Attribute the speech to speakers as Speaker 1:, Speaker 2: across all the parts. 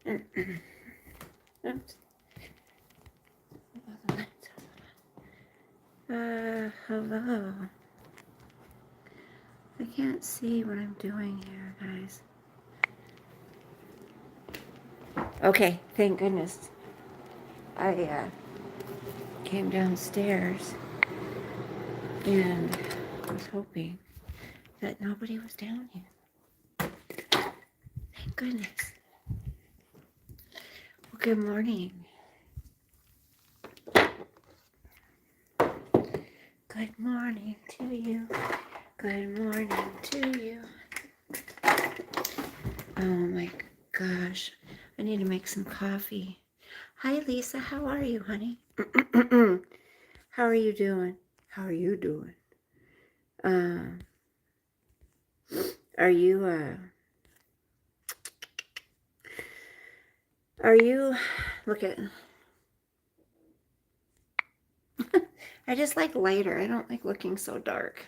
Speaker 1: Oops. Hello. I can't see what I'm doing here, guys. Okay, thank goodness. I came downstairs and was hoping that nobody was down here. Thank goodness. Well, good morning. Good morning to you. Good morning to you. Oh my gosh. I need to make some coffee. Hi, Lisa. How are you, honey? How are you doing? How are you doing? Are you, look at, I just like lighter. I don't like looking so dark.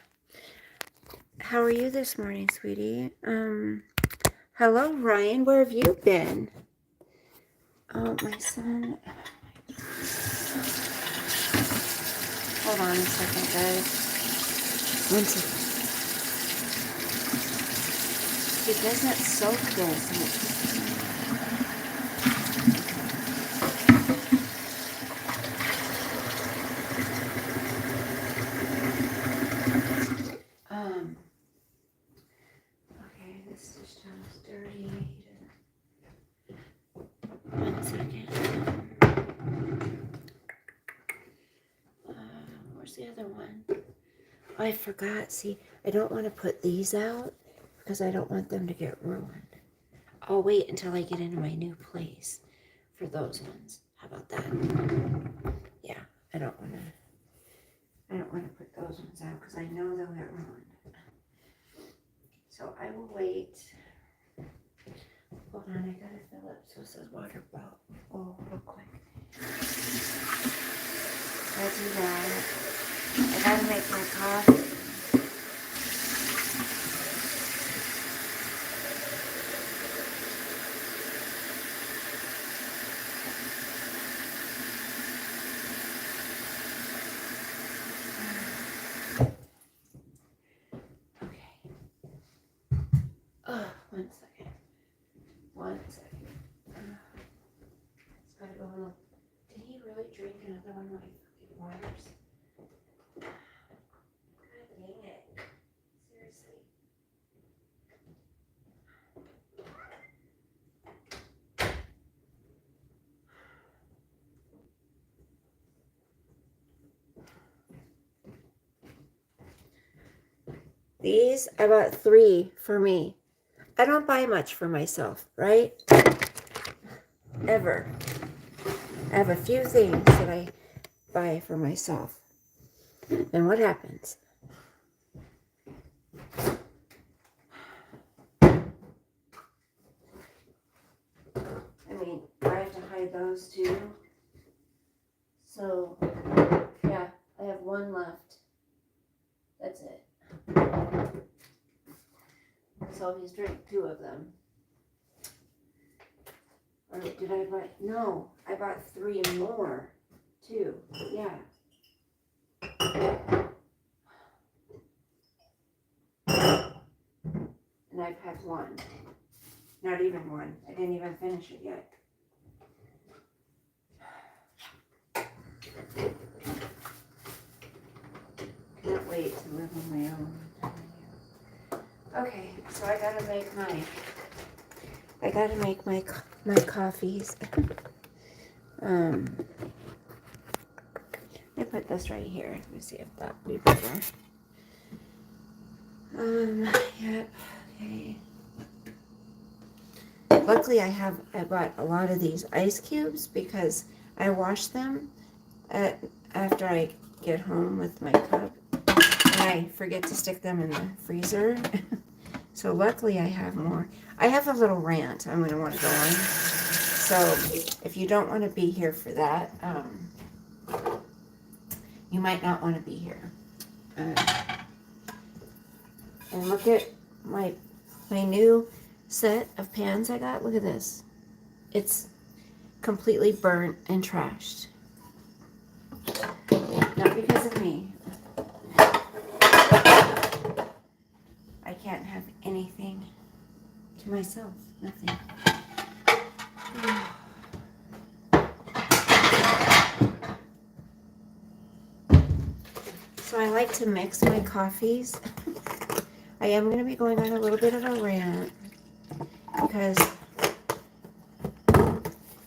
Speaker 1: How are you this morning, sweetie? Hello, Ryan. Where have you been? Oh, my son. Hold on a second, guys. One second. He doesn't soak this. Okay, this dish towel's dirty. One second. Where's the other one? Oh, I forgot. See, I don't want to put these out because I don't want them to get ruined. I'll wait until I get into my new place for those ones. How about that? Yeah, I don't want to put those ones out because I know they'll get ruined. So I will wait. Hold on, I gotta fill up Susa's water bowl real quick. I do that. I gotta make my coffee. One second. It's gotta go in. Did he really drink another one of my fucking waters? God dang it. Seriously. These, I bought 3 for me. I don't buy much for myself, right? Ever. I have a few things that I buy for myself. And what happens? I mean, I have to hide those too. So, yeah, I have one left. That's it. So he's drank 2 of them. Or did I buy? No, I bought 3 more too. Yeah. And I've had 1. Not even 1. I didn't even finish it yet. Can't wait to live on my own. Okay, so I gotta make my coffees. I put this right here. Let me see if that would be better. Yep. Okay. Luckily, I bought a lot of these ice cubes because I wash them after I get home with my cup, and I forget to stick them in the freezer. So luckily, I have more. I have a little rant I'm going to want to go on. So if you don't want to be here for that, you might not want to be here. And look at my new set of pans I got. Look at this. it's completely burnt and trashed. Not because of me. I can't have anything to myself. Nothing. So I like to mix my coffees. I am going to be going on a little bit of a rant because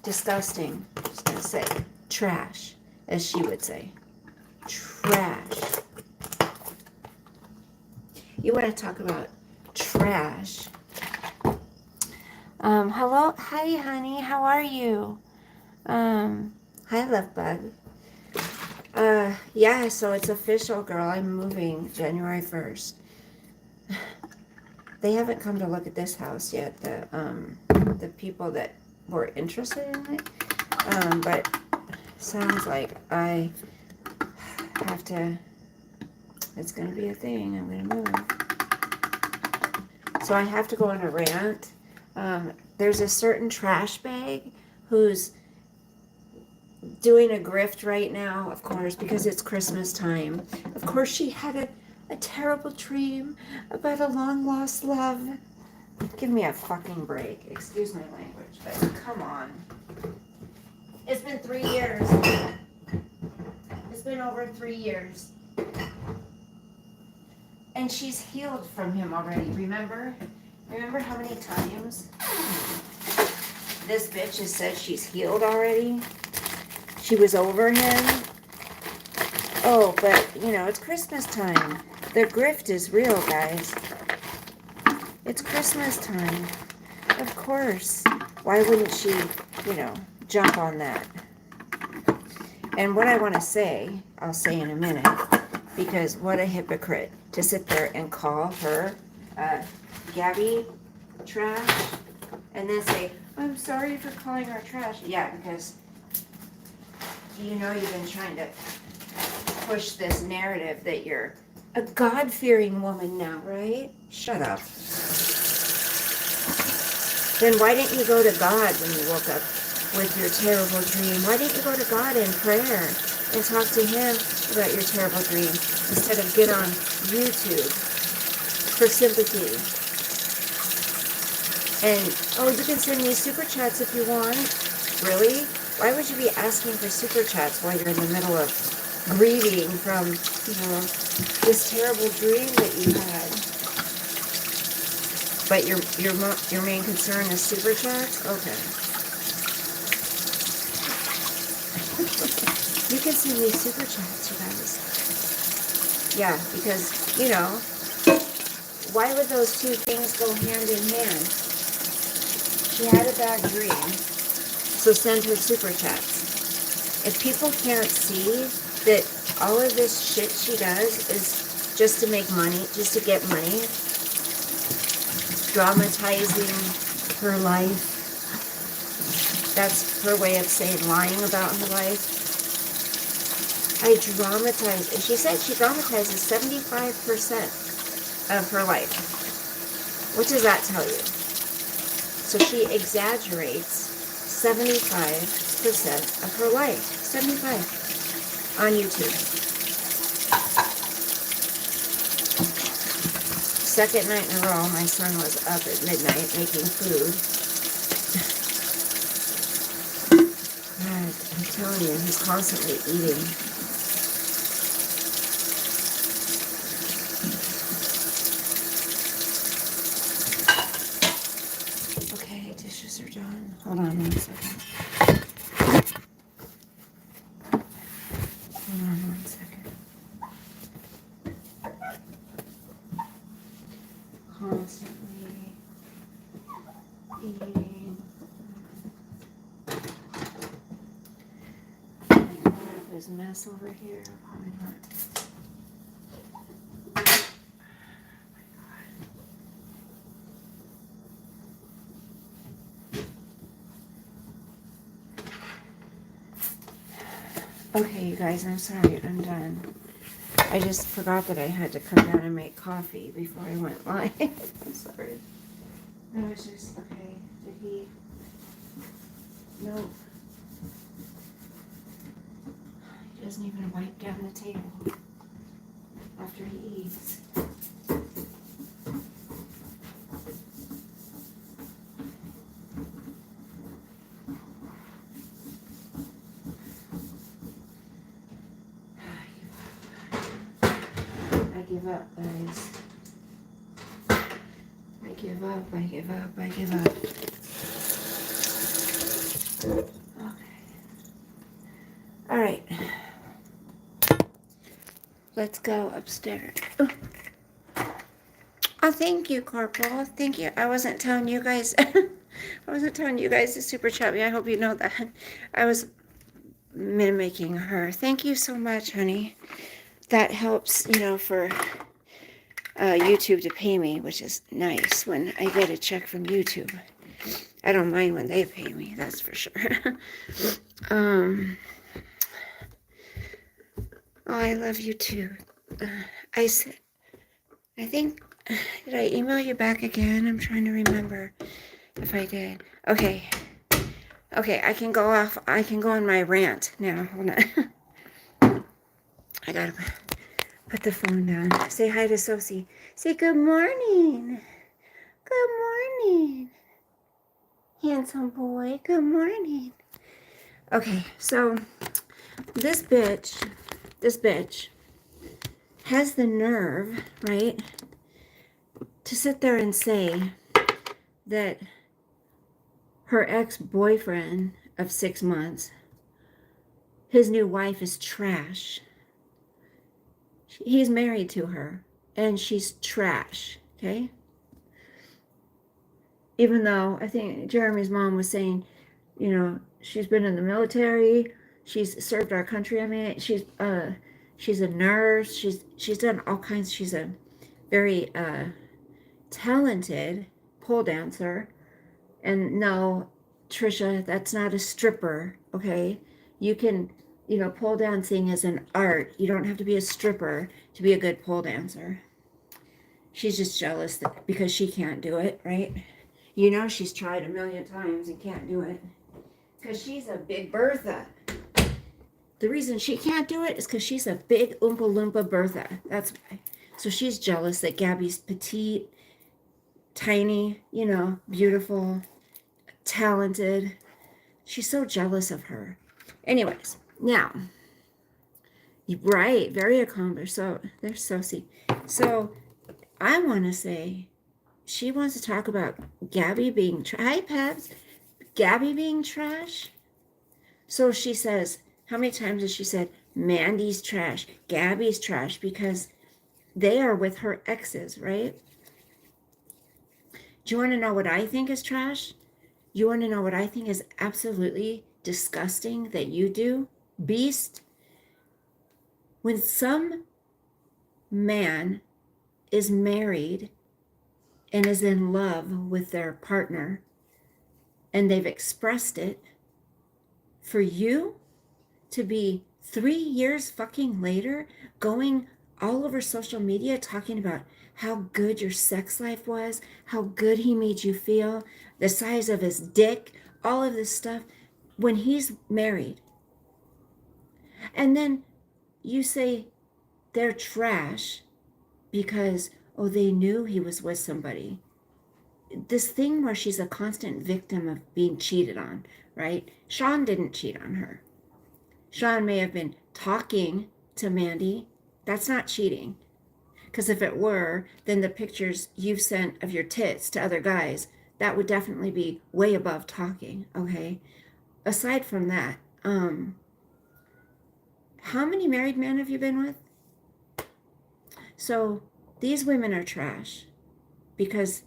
Speaker 1: disgusting. I'm just going to say trash, as she would say. Trash. You want to talk about trash. Hello. Hi, honey. How are you? Hi, love bug. Yeah, so it's official, girl. I'm moving January 1st. They haven't come to look at this house yet, the people that were interested in it. But sounds like I have to, it's going to be a thing. I'm going to move. So I have to go on a rant. There's a certain trash bag who's doing a grift right now, of course, because it's Christmas time. Of course, she had a terrible dream about a long-lost love. Give me a fucking break. Excuse my language, but come on. It's been 3 years. It's been over 3 years. And she's healed from him already, remember? Remember how many times this bitch has said she's healed already? She was over him. Oh, but, you know, it's Christmas time. The grift is real, guys. It's Christmas time. Of course. Why wouldn't she, you know, jump on that? And what I want to say, I'll say in a minute, because what a hypocrite to sit there and call her Gabby trash and then say, I'm sorry for calling her trash. Yeah, because you know you've been trying to push this narrative that you're a God-fearing woman now, right? Shut up. Then why didn't you go to God when you woke up with your terrible dream? Why didn't you go to God in prayer and talk to him about your terrible dream instead of get on YouTube for sympathy? And, oh, you can send me super chats if you want. Really? Why would you be asking for super chats while you're in the middle of grieving from, you know, this terrible dream that you had? But your main concern is super chats? Okay. You can send me super chats, you guys. Yeah, because, you know, why would those two things go hand in hand? She had a bad dream, so send her super chats. If people can't see that all of this shit she does is just to make money, just to get money, dramatizing her life, that's her way of saying lying about her life. I dramatize, and she said she dramatizes 75% of her life. What does that tell you? So she exaggerates 75% of her life. 75 on YouTube. Second night in a row, my son was up at midnight making food. God, I'm telling you, he's constantly eating. Dishes are done. Hold on 1 second. Hold on 1 second. Constantly eating. There's a mess over here. Probably not. Okay, you guys, I'm sorry, I'm done. I just forgot that I had to come down and make coffee before I went live. I'm sorry. No, it's just, okay, did he... No. He doesn't even wipe down the table after he eats. I give up, guys. I give up, I give up, I give up. Okay. All right. Let's go upstairs. Oh, thank you, Corporal. Thank you. I wasn't telling you guys. I wasn't telling you guys to super chat me. I hope you know that. I was mimicking her. Thank you so much, honey. That helps, for YouTube to pay me, which is nice when I get a check from YouTube. I don't mind when they pay me, that's for sure. Oh, I love you too. I think, did I email you back again? I'm trying to remember if I did. Okay, I can go on my rant now. Hold on. I gotta put the phone down. Say hi to Sosie. Say good morning. Good morning. Handsome boy, good morning. Okay, so this bitch has the nerve, right, to sit there and say that her ex-boyfriend of 6 months, his new wife is trash. He's married to her, and she's trash, okay? Even though I think Jeremy's mom was saying, she's been in the military, she's served our country. I mean, she's a nurse. She's done all kinds. She's a very talented pole dancer. And no, Trisha, that's not a stripper. Okay, you can, pole dancing is an art. You don't have to be a stripper to be a good pole dancer. She's just jealous because she can't do it, right? She's tried a million times and can't do it. Because she's a big Bertha. The reason she can't do it is because she's a big Oompa Loompa Bertha. That's why. So she's jealous that Gabby's petite, tiny, beautiful, talented. She's so jealous of her. Anyways, now, right, very accomplished. So there's Sosie. So I want to say, she wants to talk about Gabby being hi, Peps. Gabby being trash. So she says, how many times has she said, Mandy's trash, Gabby's trash, because they are with her exes, right? Do you want to know what I think is trash? You want to know what I think is absolutely disgusting that you do? Beast. When some man is married and is in love with their partner, and they've expressed it, for you to be 3 years fucking later going all over social media talking about how good your sex life was, how good he made you feel, the size of his dick, all of this stuff, when he's married. And then you say they're trash because, they knew he was with somebody. This thing where she's a constant victim of being cheated on, right? Sean didn't cheat on her. Sean may have been talking to Mandy. That's not cheating. Because if it were, then the pictures you've sent of your tits to other guys, that would definitely be way above talking, okay? Aside from that, how many married men have you been with? So these women are trash because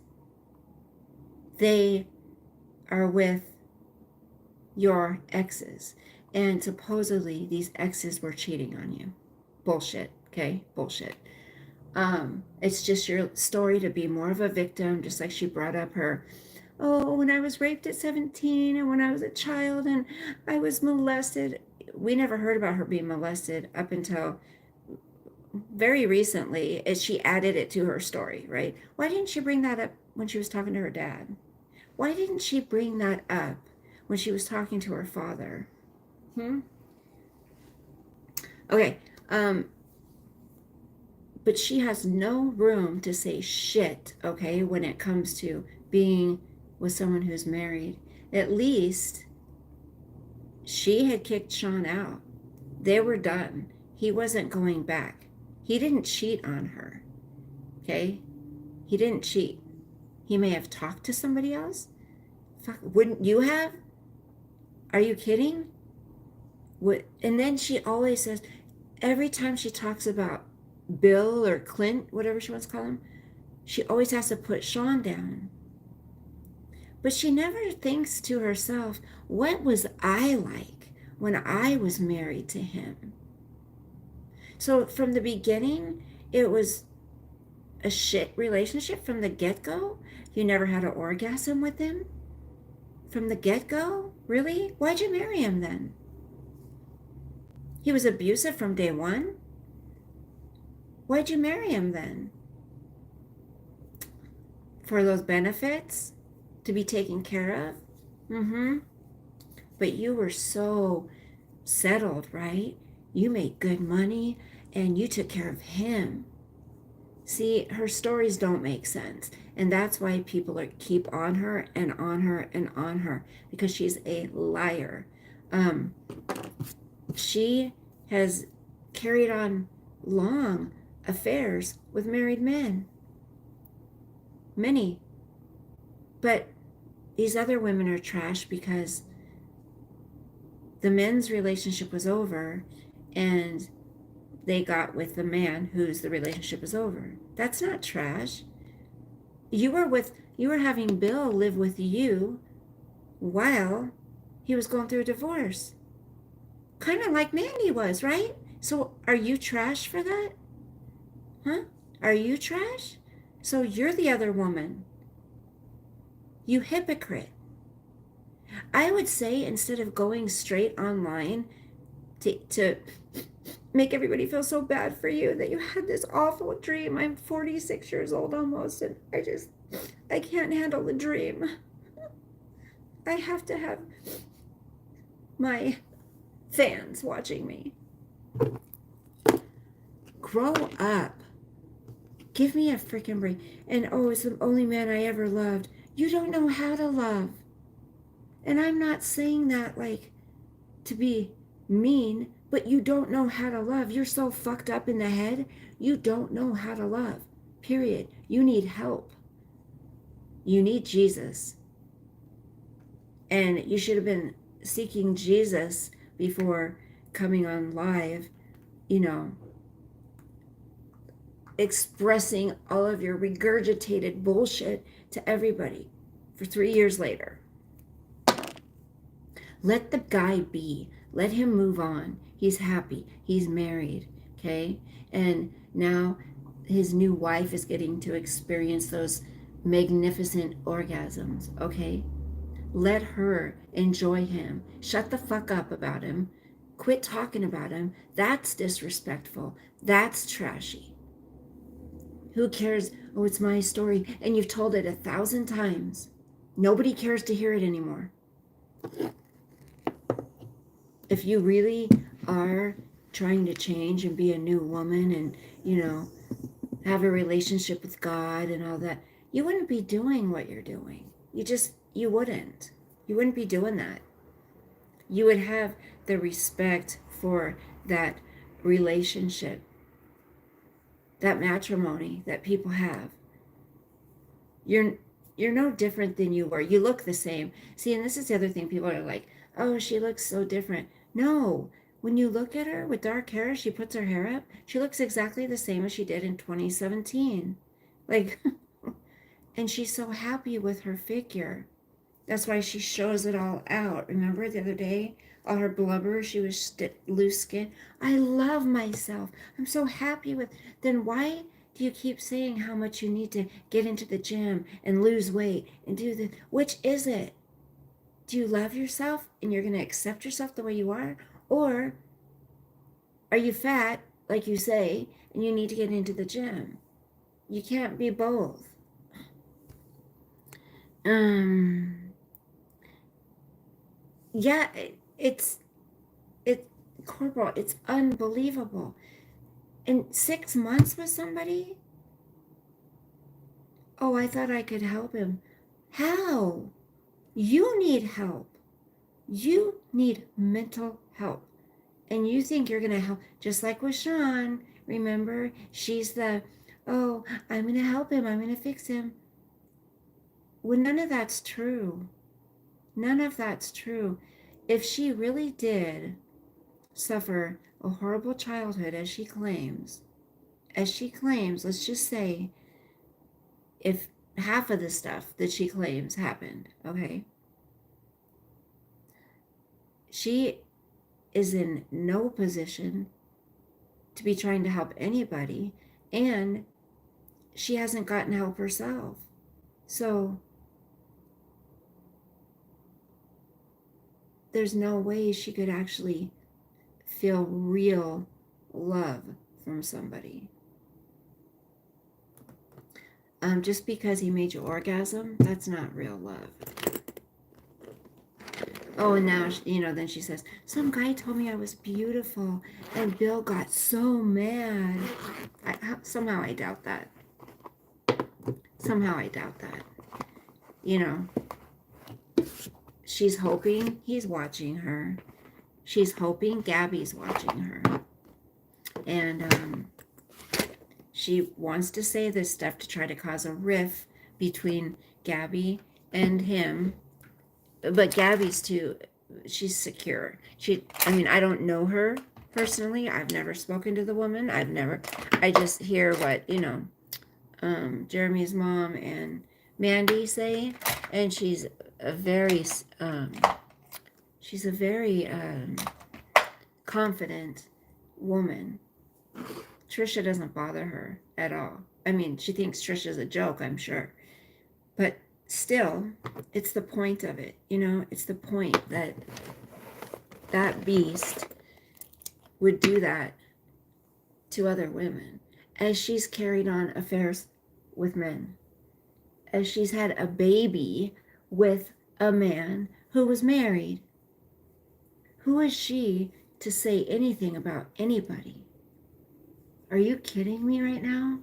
Speaker 1: they are with your exes. And supposedly these exes were cheating on you. Bullshit, okay? Bullshit. It's just your story to be more of a victim, just like she brought up her, when I was raped at 17 and when I was a child and I was molested. We never heard about her being molested up until very recently, as she added it to her story, right? Why didn't she bring that up when she was talking to her dad? Why didn't she bring that up when she was talking to her father. Okay. But she has no room to say shit, okay, when it comes to being with someone who's married. At least she had kicked Sean out. They were done. He wasn't going back. He didn't cheat on her, okay? He didn't cheat. He may have talked to somebody else. Fuck, wouldn't you have? Are you kidding? What? And then she always says, every time she talks about Bill or Clint, whatever she wants to call him, she always has to put Sean down. But she never thinks to herself, what was I like when I was married to him? So from the beginning, it was a shit relationship from the get-go. You never had an orgasm with him from the get-go? Really? Why'd you marry him then? He was abusive from day one? Why'd you marry him then? For those benefits? To be taken care of? But you were so settled, right? You made good money and you took care of him. See, her stories don't make sense. And that's why people keep on her and on her and on her, because she's a liar. She has carried on long affairs with married men. Many. But these other women are trash because the men's relationship was over and they got with the man whose the relationship is over. That's not trash. You were having Bill live with you while he was going through a divorce. Kind of like Mandy was, right? So are you trash for that? Huh? Are you trash? So you're the other woman. You hypocrite. I would say instead of going straight online to make everybody feel so bad for you that you had this awful dream. I'm 46 years old almost, and I can't handle the dream. I have to have my fans watching me. Grow up. Give me a freaking break. And oh, it's the only man I ever loved. You don't know how to love. And I'm not saying that like to be mean, but you don't know how to love. You're so fucked up in the head. You don't know how to love. Period. You need help. You need Jesus. And you should have been seeking Jesus before coming on live, expressing all of your regurgitated bullshit to everybody for 3 years later. Let the guy be. Let him move on. He's happy. He's married. Okay? And now his new wife is getting to experience those magnificent orgasms. Okay? Let her enjoy him. Shut the fuck up about him. Quit talking about him. That's disrespectful. That's trashy. Who cares? Oh, it's my story. And you've told it 1,000 times. Nobody cares to hear it anymore. If you really are trying to change and be a new woman and, have a relationship with God and all that, you wouldn't be doing what you're doing. You wouldn't. You wouldn't be doing that. You would have the respect for that relationship, that matrimony that people have. You're no different than you were. You look the same. See, and this is the other thing. People are like, oh, she looks so different. No. When you look at her with dark hair, she puts her hair up, she looks exactly the same as she did in 2017. Like, and she's so happy with her figure. That's why she shows it all out. Remember the other day? All her blubber, she was loose skin. I love myself. I'm so happy with. Then why do you keep saying how much you need to get into the gym and lose weight and do the? Which is it? Do you love yourself and you're going to accept yourself the way you are? Or are you fat, like you say, and you need to get into the gym? You can't be both. Yeah, it, Corporal, it's unbelievable. In 6 months with somebody? Oh, I thought I could help him. How? You need help. You need mental help. And you think you're going to help, just like with Sean. Remember, she's the, oh, I'm going to help him. I'm going to fix him. Well, none of that's true. None of that's true. If she really did suffer a horrible childhood, as she claims, let's just say, if half of the stuff that she claims happened, okay, she is in no position to be trying to help anybody, and she hasn't gotten help herself. So there's no way she could actually feel real love from somebody. Just because he made you orgasm, that's not real love. Oh, and now, then she says, some guy told me I was beautiful, and Bill got so mad. Somehow I doubt that. Somehow I doubt that. She's hoping he's watching her. She's hoping Gabby's watching her. And she wants to say this stuff to try to cause a rift between Gabby and him. But Gabby's she's secure. I don't know her personally. I've never spoken to the woman. I just hear what, Jeremy's mom and Mandy say. And she's a very confident woman. Trisha doesn't bother her at all. She thinks Trisha's a joke, I'm sure. But still, it's the point of it, it's the point that beast would do that to other women, as she's carried on affairs with men, as she's had a baby with a man who was married. Who is she to say anything about anybody? Are you kidding me right now?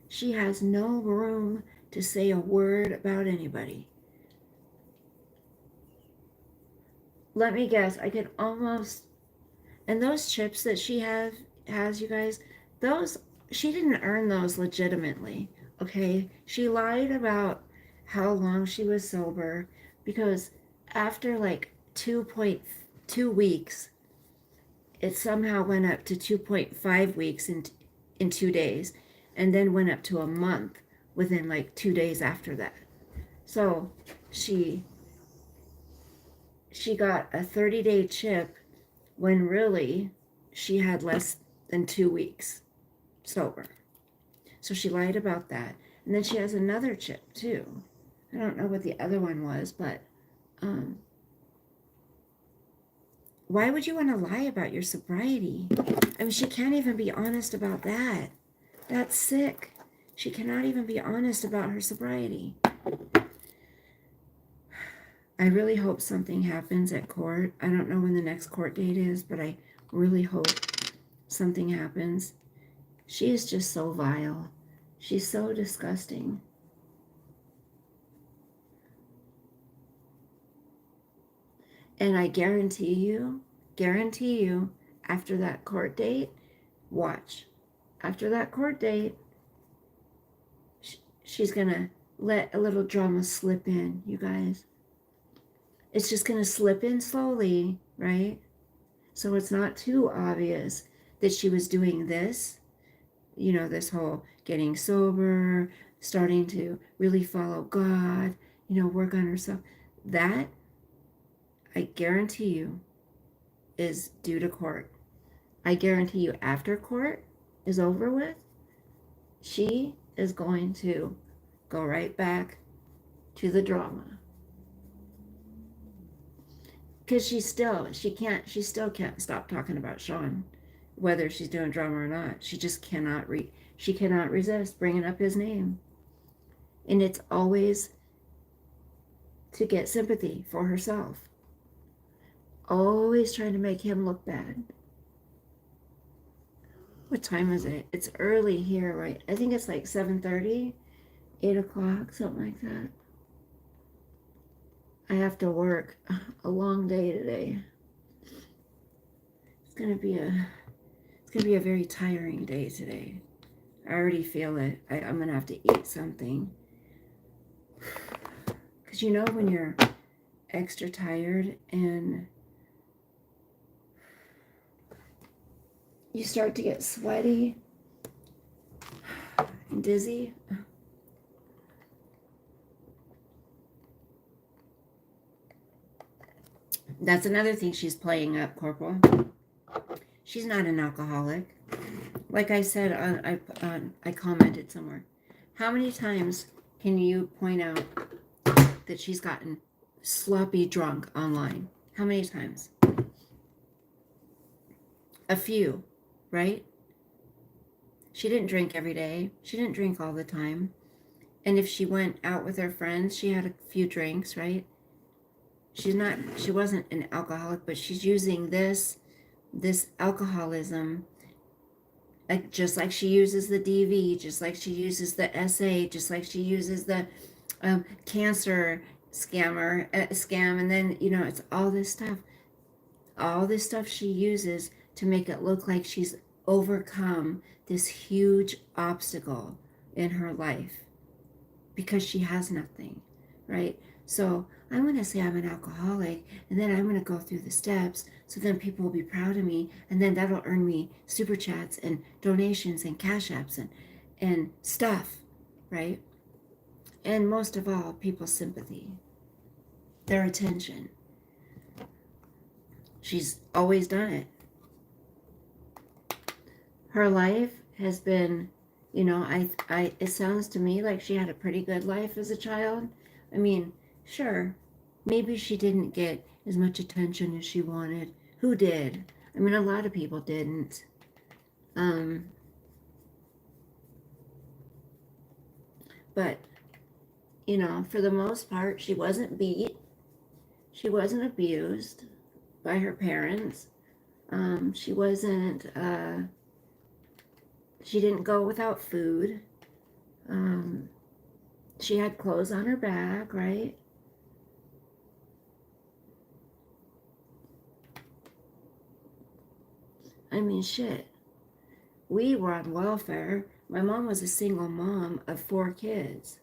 Speaker 1: She has no room to say a word about anybody. Let me guess, I could almost... And those chips that she has, you guys, she didn't earn those legitimately, okay? She lied about how long she was sober, because after like 2.2 weeks, it somehow went up to 2.5 weeks in 2 days, and then went up to a month within like 2 days after that. So she got a 30-day chip when really she had less than 2 weeks sober. So she lied about that. And then she has another chip too. I don't know what the other one was, but why would you want to lie about your sobriety? She can't even be honest about that. That's sick. She cannot even be honest about her sobriety. I really hope something happens at court. I don't know when the next court date is, but I really hope something happens. She is just so vile. She's so disgusting. And I guarantee you, after that court date, watch. After that court date, she's going to let a little drama slip in, you guys. It's just going to slip in slowly, right? So it's not too obvious that she was doing this, this whole getting sober, starting to really follow God, work on herself. That, I guarantee you, is due to court. I guarantee you, after court is over with, she is going to go right back to the drama. Because she still can't stop talking about Sean, whether she's doing drama or not. She just cannot resist bringing up his name. And it's always to get sympathy for herself. Always trying to make him look bad. What time is it? It's early here, right? I think it's like 7:30, 8 o'clock, something like that. I have to work a long day today. It's gonna be a very tiring day today. I already feel it. I'm gonna have to eat something. Because you know when you're extra tired and you start to get sweaty and dizzy. That's another thing she's playing up, Corporal. She's not an alcoholic. Like I said, I commented somewhere. How many times can you point out that she's gotten sloppy drunk online? How many times? A few, right? She didn't drink every day. She didn't drink all the time. And if she went out with her friends, she had a few drinks, right? She wasn't an alcoholic, but she's using this alcoholism, just like she uses the DV, just like she uses the SA, just like she uses the cancer scam, and then, it's all this stuff she uses to make it look like she's overcome this huge obstacle in her life because she has nothing, right? So I'm going to say I'm an alcoholic, and then I'm going to go through the steps, so then people will be proud of me, and then that'll earn me super chats and donations and cash apps and stuff, right? And most of all, people's sympathy, their attention. She's always done it. Her life has been, it sounds to me like she had a pretty good life as a child. I mean, sure, maybe she didn't get as much attention as she wanted. Who did? I mean, a lot of people didn't. But, for the most part, she wasn't beat. She wasn't abused by her parents. She wasn't, she didn't go without food. She had clothes on her back, right? I mean, shit. We were on welfare. My mom was a single mom of 4 kids.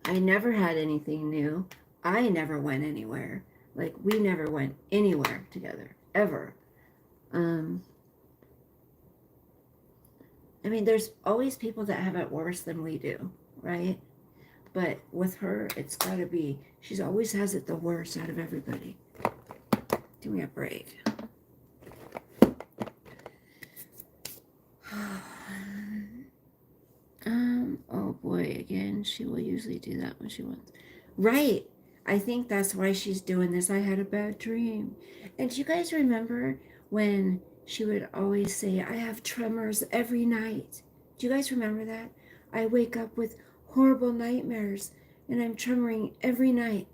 Speaker 1: I never had anything new. I never went anywhere. Like, we never went anywhere together, ever. I mean, there's always people that have it worse than we do, right? But with her, it's got to be, she always has it the worst out of everybody. Give me a break. Oh boy, again, she will usually do that when she wants. Right. I think that's why she's doing this. I had a bad dream. And do you guys remember when she would always say, I have tremors every night? Do you guys remember that? I wake up with horrible nightmares and I'm tremoring every night.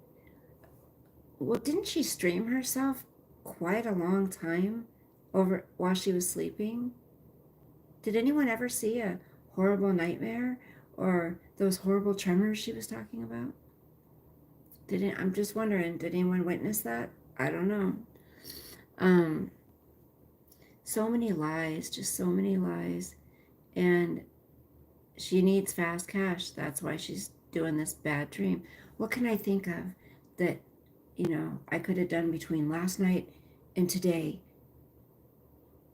Speaker 1: Well, didn't she stream herself quite a long time while she was sleeping? Did anyone ever see a horrible nightmare or those horrible tremors she was talking about? I'm just wondering, did anyone witness that? I don't know. So many lies, just so many lies. And she needs fast cash. That's why she's doing this bad dream. What can I think of that, I could have done between last night and today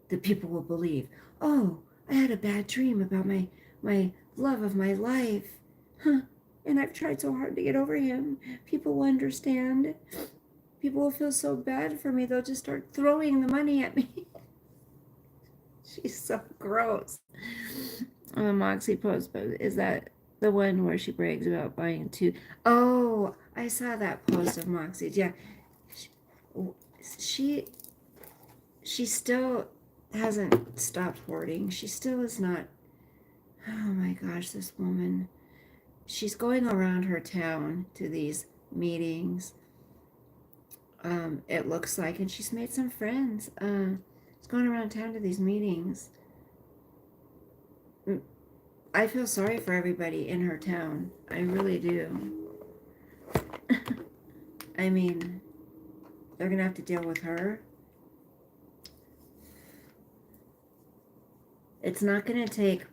Speaker 1: that people will believe? Oh, I had a bad dream about my love of my life. Huh. And I've tried so hard to get over him. People will understand. People will feel so bad for me. They'll just start throwing the money at me. She's so gross. On the Moxie post, but is that the one where she brags about buying 2? Oh, I saw that post of Moxie's. Yeah. She still hasn't stopped hoarding. She still is not Oh my gosh, this woman. She's going around her town to these meetings. It looks like, and she's made some friends. She's going around town to these meetings. I feel sorry for everybody in her town. I really do. I mean, they're going to have to deal with her. It's not going to take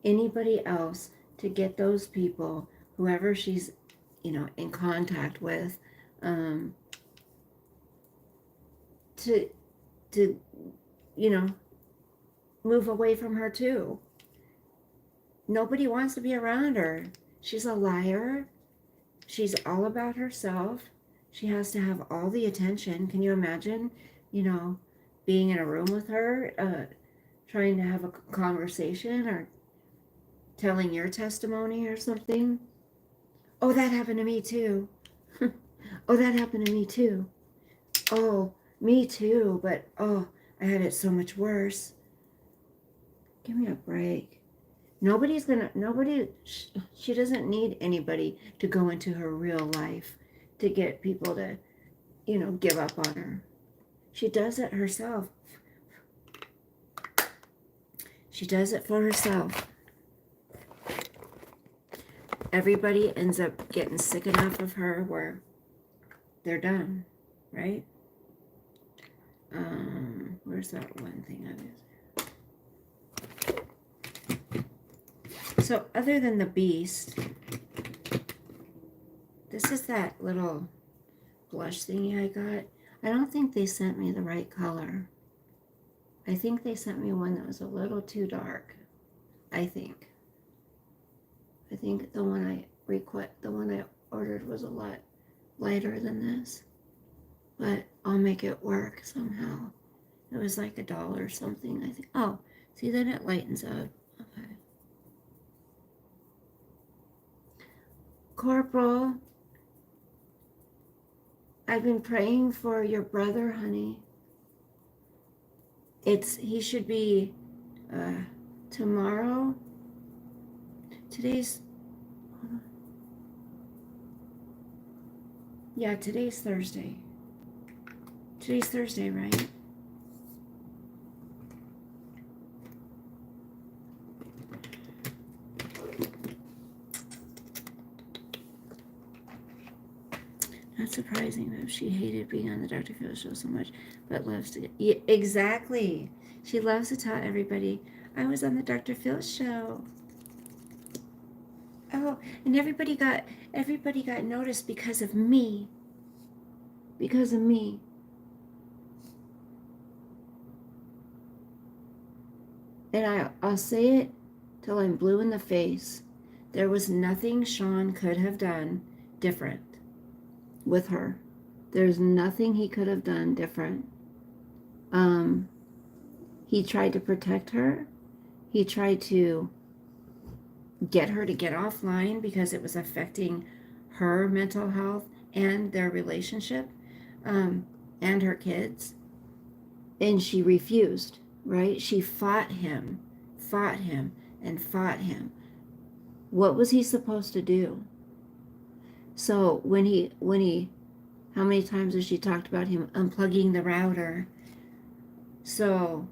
Speaker 1: anybody else to get those people, whoever she's, in contact with, to, move away from her too. Nobody wants to be around her. She's a liar. She's all about herself. She has to have all the attention. Can you imagine, being in a room with her, trying to have a conversation or telling your testimony or something? Oh, that happened to me too. Oh, that happened to me too. Oh, me too, but I had it so much worse. Give me a break. She doesn't need anybody to go into her real life to get people to, give up on her. She does it herself. She does it for herself. Everybody ends up getting sick enough of her where they're done, right? Where's that one thing I was? So other than the beast, this is that little blush thingy I got. I don't think they sent me the right color. I think they sent me one that was a little too dark. I think the one I ordered was a lot lighter than this. But I'll make it work somehow. It was like $1 or something, I think. Oh, see, then it lightens up. Okay. Corporal, I've been praying for your brother, honey. He should be tomorrow. Today's Thursday. Today's Thursday, right? Not surprising that she hated being on the Dr. Phil show so much, but loves to. Yeah, exactly. She loves to tell everybody, I was on the Dr. Phil show. Oh, and everybody got noticed because of me. Because of me. And I'll say it till I'm blue in the face. There was nothing Sean could have done different with her. There's nothing he could have done different. He tried to protect her. He tried to get her to get offline because it was affecting her mental health and their relationship, and her kids. And she refused, right? She fought him. What was he supposed to do? So when he, how many times has she talked about him unplugging the router? So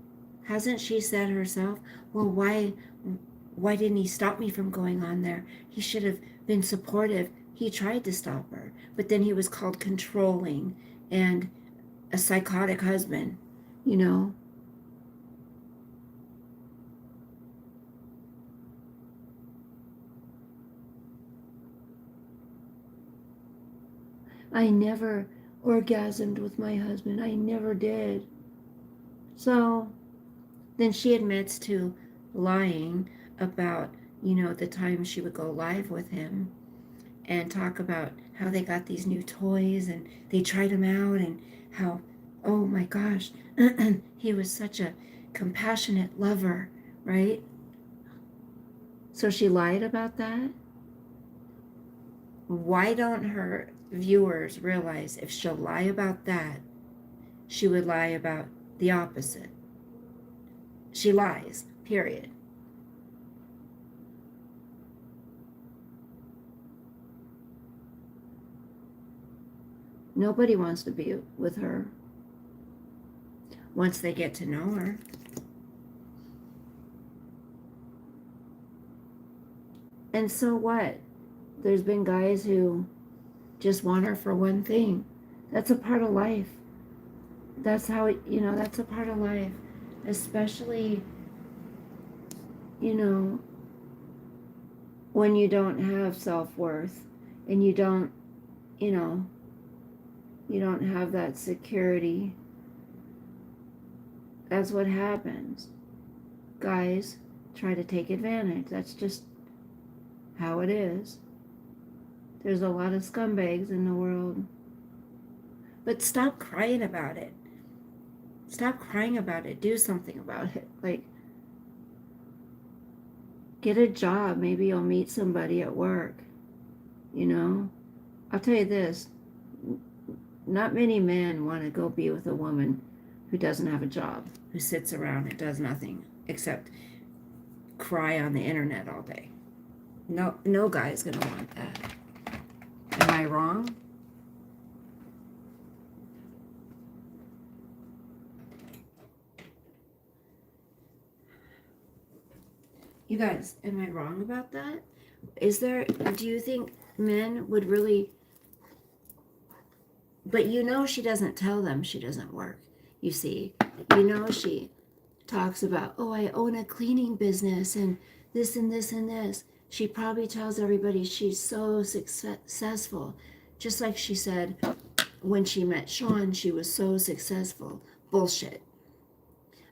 Speaker 1: hasn't she said herself, well, why didn't he stop me from going on there? He should have been supportive. He tried to stop her, but then he was called controlling and a psychotic husband, I never orgasmed with my husband. I never did. So then she admits to lying about, the time she would go live with him and talk about how they got these new toys and they tried them out and how, oh my gosh, he was such a compassionate lover, right? So she lied about that. Why don't her viewers realize if she'll lie about that, she would lie about the opposite? She lies, period. Nobody wants to be with her once they get to know her. And so what? There's been guys who just want her for one thing. That's a part of life. That's how it, that's a part of life. Especially, when you don't have self-worth and you don't, you don't have that security. That's what happens. Guys try to take advantage. That's just how it is. There's a lot of scumbags in the world. But stop crying about it. Stop crying about it. Do something about it. Like, get a job. Maybe you'll meet somebody at work. I'll tell you this. Not many men want to go be with a woman who doesn't have a job, who sits around and does nothing except cry on the internet all day. No guy's going to want that. Am I wrong? You guys, am I wrong about that? Do you think men would really, but she doesn't tell them she doesn't work. You see, she talks about, oh, I own a cleaning business and this and this and this. She probably tells everybody she's so successful. Just like she said when she met Sean, she was so successful. Bullshit.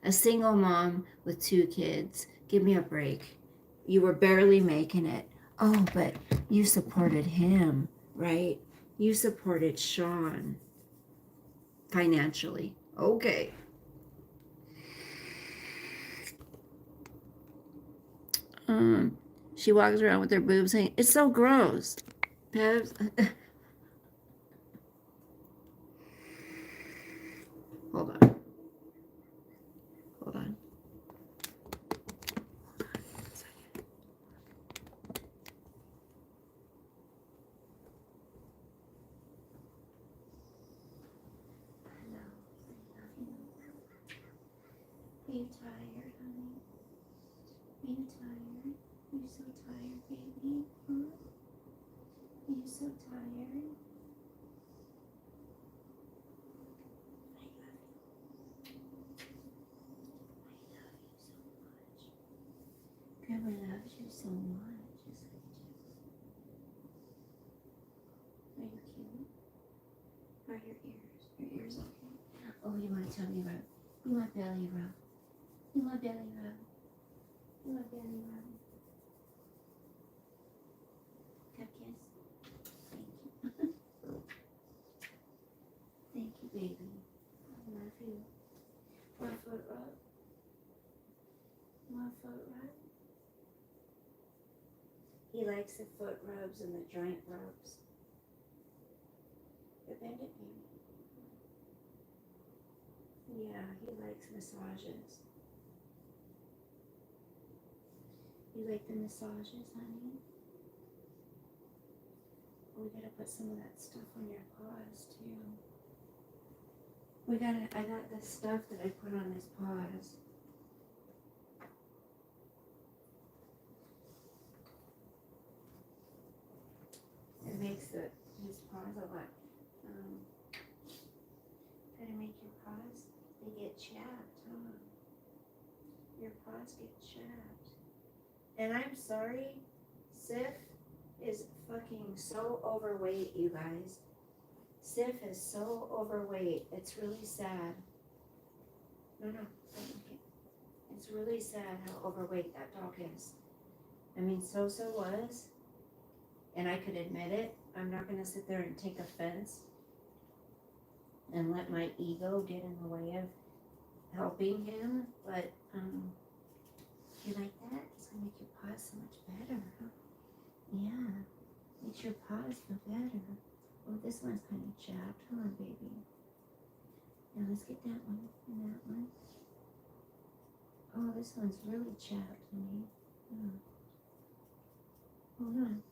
Speaker 1: A single mom with 2 kids. Give me a break. You were barely making it. Oh, but you supported him, right? You supported Sean financially. Okay. She walks around with her boobs saying, it's so gross. Pebs. Hold on. Hold on. Are you tired, honey? Are you tired? You're so tired, baby. Huh? Are you so tired? I love you. I love you so much. Grandma loves you so much. Yes, I do. Are you cute? How are your ears? Your ears okay? Oh, you want to tell me about? You want belly rub? You want belly rub? You want belly rub? Cup kiss? Thank you. Thank you, baby. I love you. Want foot rub? Want foot rub? He likes the foot rubs and the joint rubs. The bandit baby. Yeah, he likes massages. You like the massages, honey? We gotta put some of that stuff on your paws too. I got this stuff that I put on his paws. It makes his paws a lot, gotta make your paws, they get chapped, huh? Your paws get chapped. And I'm sorry, Sif is fucking so overweight, you guys. Sif is so overweight. It's really sad. No, it's really sad how overweight that dog is. I mean, Sosa was, and I could admit it. I'm not going to sit there and take offense and let my ego get in the way of helping him. But, you like that? It's going to make your paws so much better, huh? Yeah, makes your paws feel better. Oh, this one's kind of chapped, huh, baby? Now let's get that one and that one. Oh, this one's really chapped, honey. Yeah. Hold on.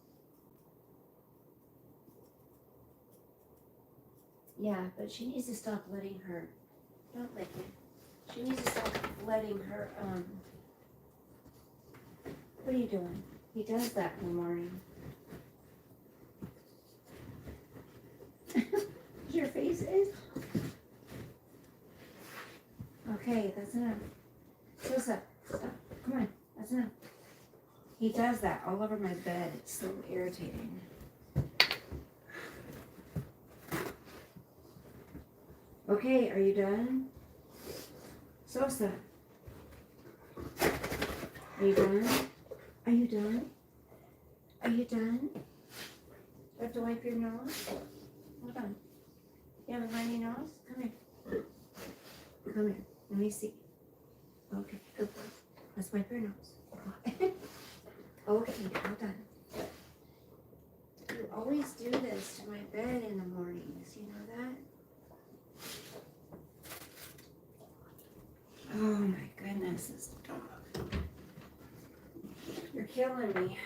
Speaker 1: Yeah, but she needs to stop letting her, don't lick it. She needs to stop letting her, what are you doing? He does that in the morning. Your face is? Okay, that's enough. Sosa, stop. Come on, that's enough. He does that all over my bed. It's so irritating. Okay, are you done? Sosa. Are you done? Are you done? Are you done? Do you have to wipe your nose? Hold on. You have a runny nose? Come here. Come here. Let me see. Okay, good boy. Let's wipe your nose. Okay, hold on. You always do this to my bed in the mornings. You know that? Oh my goodness, this dog. You're killing me.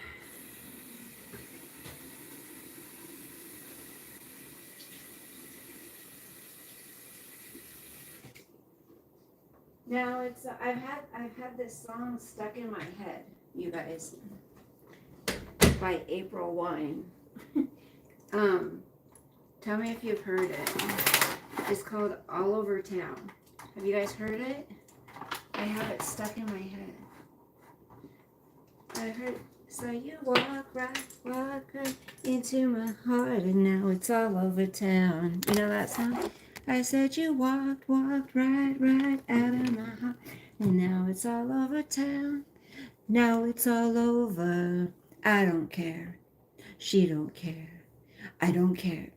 Speaker 1: Now it's I've had this song stuck in my head, you guys, by April Wine. Tell me if you've heard it. It's called All Over Town. Have you guys heard it? I have it stuck in my head. I heard, so you walk right into my heart, and now it's all over town. You know that song? I said you walked right out of my heart, and now it's all over town. Now it's all over. I don't care. She don't care. I don't care.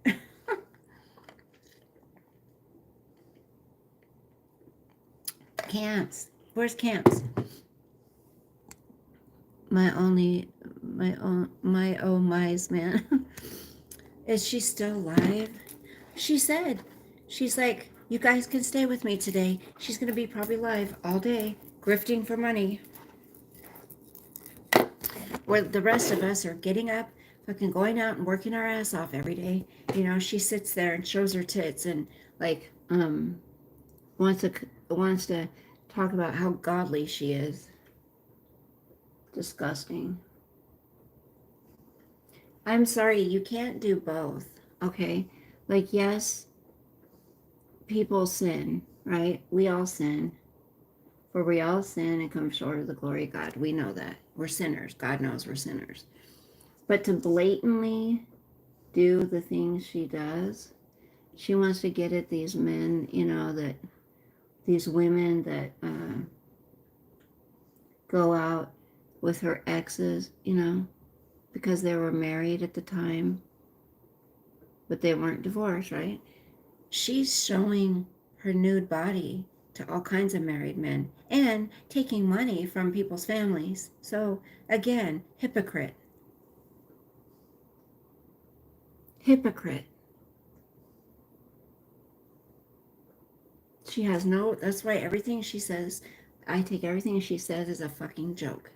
Speaker 1: Camps. Where's Camps? My oh my's man. Is she still alive? She said, she's like, you guys can stay with me today. She's going to be probably live all day, grifting for money. Where the rest of us are getting up, fucking going out and working our ass off every day. You know, she sits there and shows her tits and like, wants to talk about how godly she is. Disgusting. I'm sorry, you can't do both, okay? Like, yes, people sin, right? We all sin. For we all sin and come short of the glory of God. We know that. We're sinners. God knows we're sinners. But to blatantly do the things she does, she wants to get at these men, you know, that these women that go out with her exes, you know, because they were married at the time, but they weren't divorced, right? She's showing her nude body to all kinds of married men and taking money from people's families. So again, hypocrite. Hypocrite. She has no, that's why everything she says, I take everything she says as a fucking joke.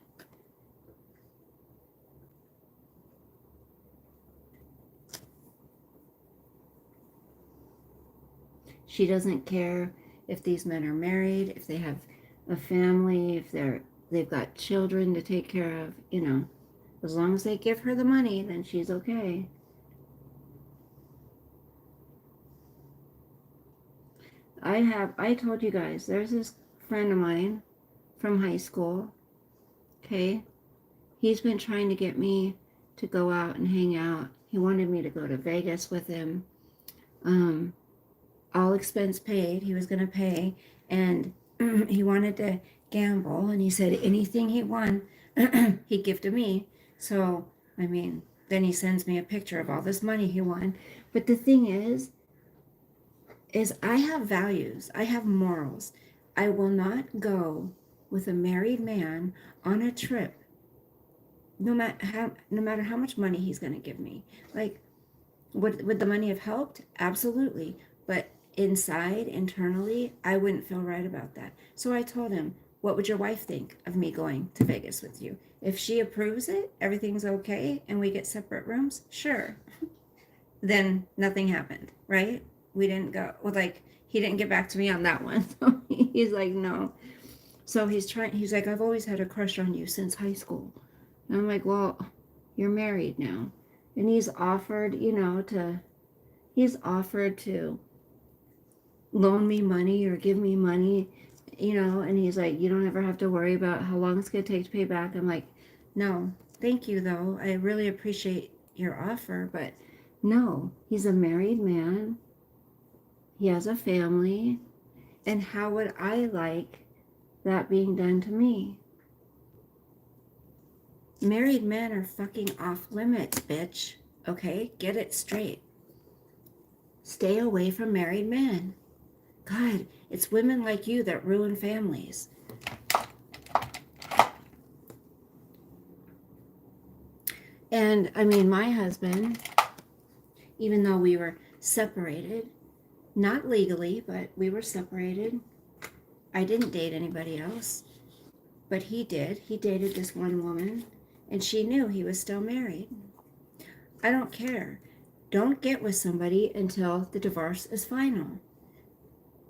Speaker 1: She doesn't care if these men are married, if they have a family, if they've got children to take care of, you know. As long as they give her the money, then she's okay. I told you guys, there's this friend of mine from high school, okay? He's been trying to get me to go out and hang out. He wanted me to go to Vegas with him. All expense paid. He was going to pay, and he wanted to gamble, and he said anything he won, he'd give to me. So, I mean, then he sends me a picture of all this money he won. But the thing is I have values. I have morals. I will not go with a married man on a trip, no matter how much money he's going to give me. Like, would the money have helped? Absolutely. But internally, I wouldn't feel right about that. So I told him, what would your wife think of me going to Vegas with you? If she approves it, everything's okay, and we get separate rooms, sure. Then nothing happened, right? we didn't go, well, like, he didn't get back to me on that one. So he's like, no. So he's like, I've always had a crush on you since high school. And I'm like, well, you're married now. And he's offered, he's offered to loan me money or give me money, and he's like, you don't ever have to worry about how long it's going to take to pay back. I'm like, no, thank you, though. I really appreciate your offer, but no, he's a married man. He has a family. And how would I like that being done to me? Married men are fucking off limits, bitch. Okay? Get it straight. Stay away from married men. God, it's women like you that ruin families. And I mean, my husband, even though we were separated, not legally, but we were separated. I didn't date anybody else, but he did. He dated this one woman, and she knew he was still married. I don't care. Don't get with somebody until the divorce is final.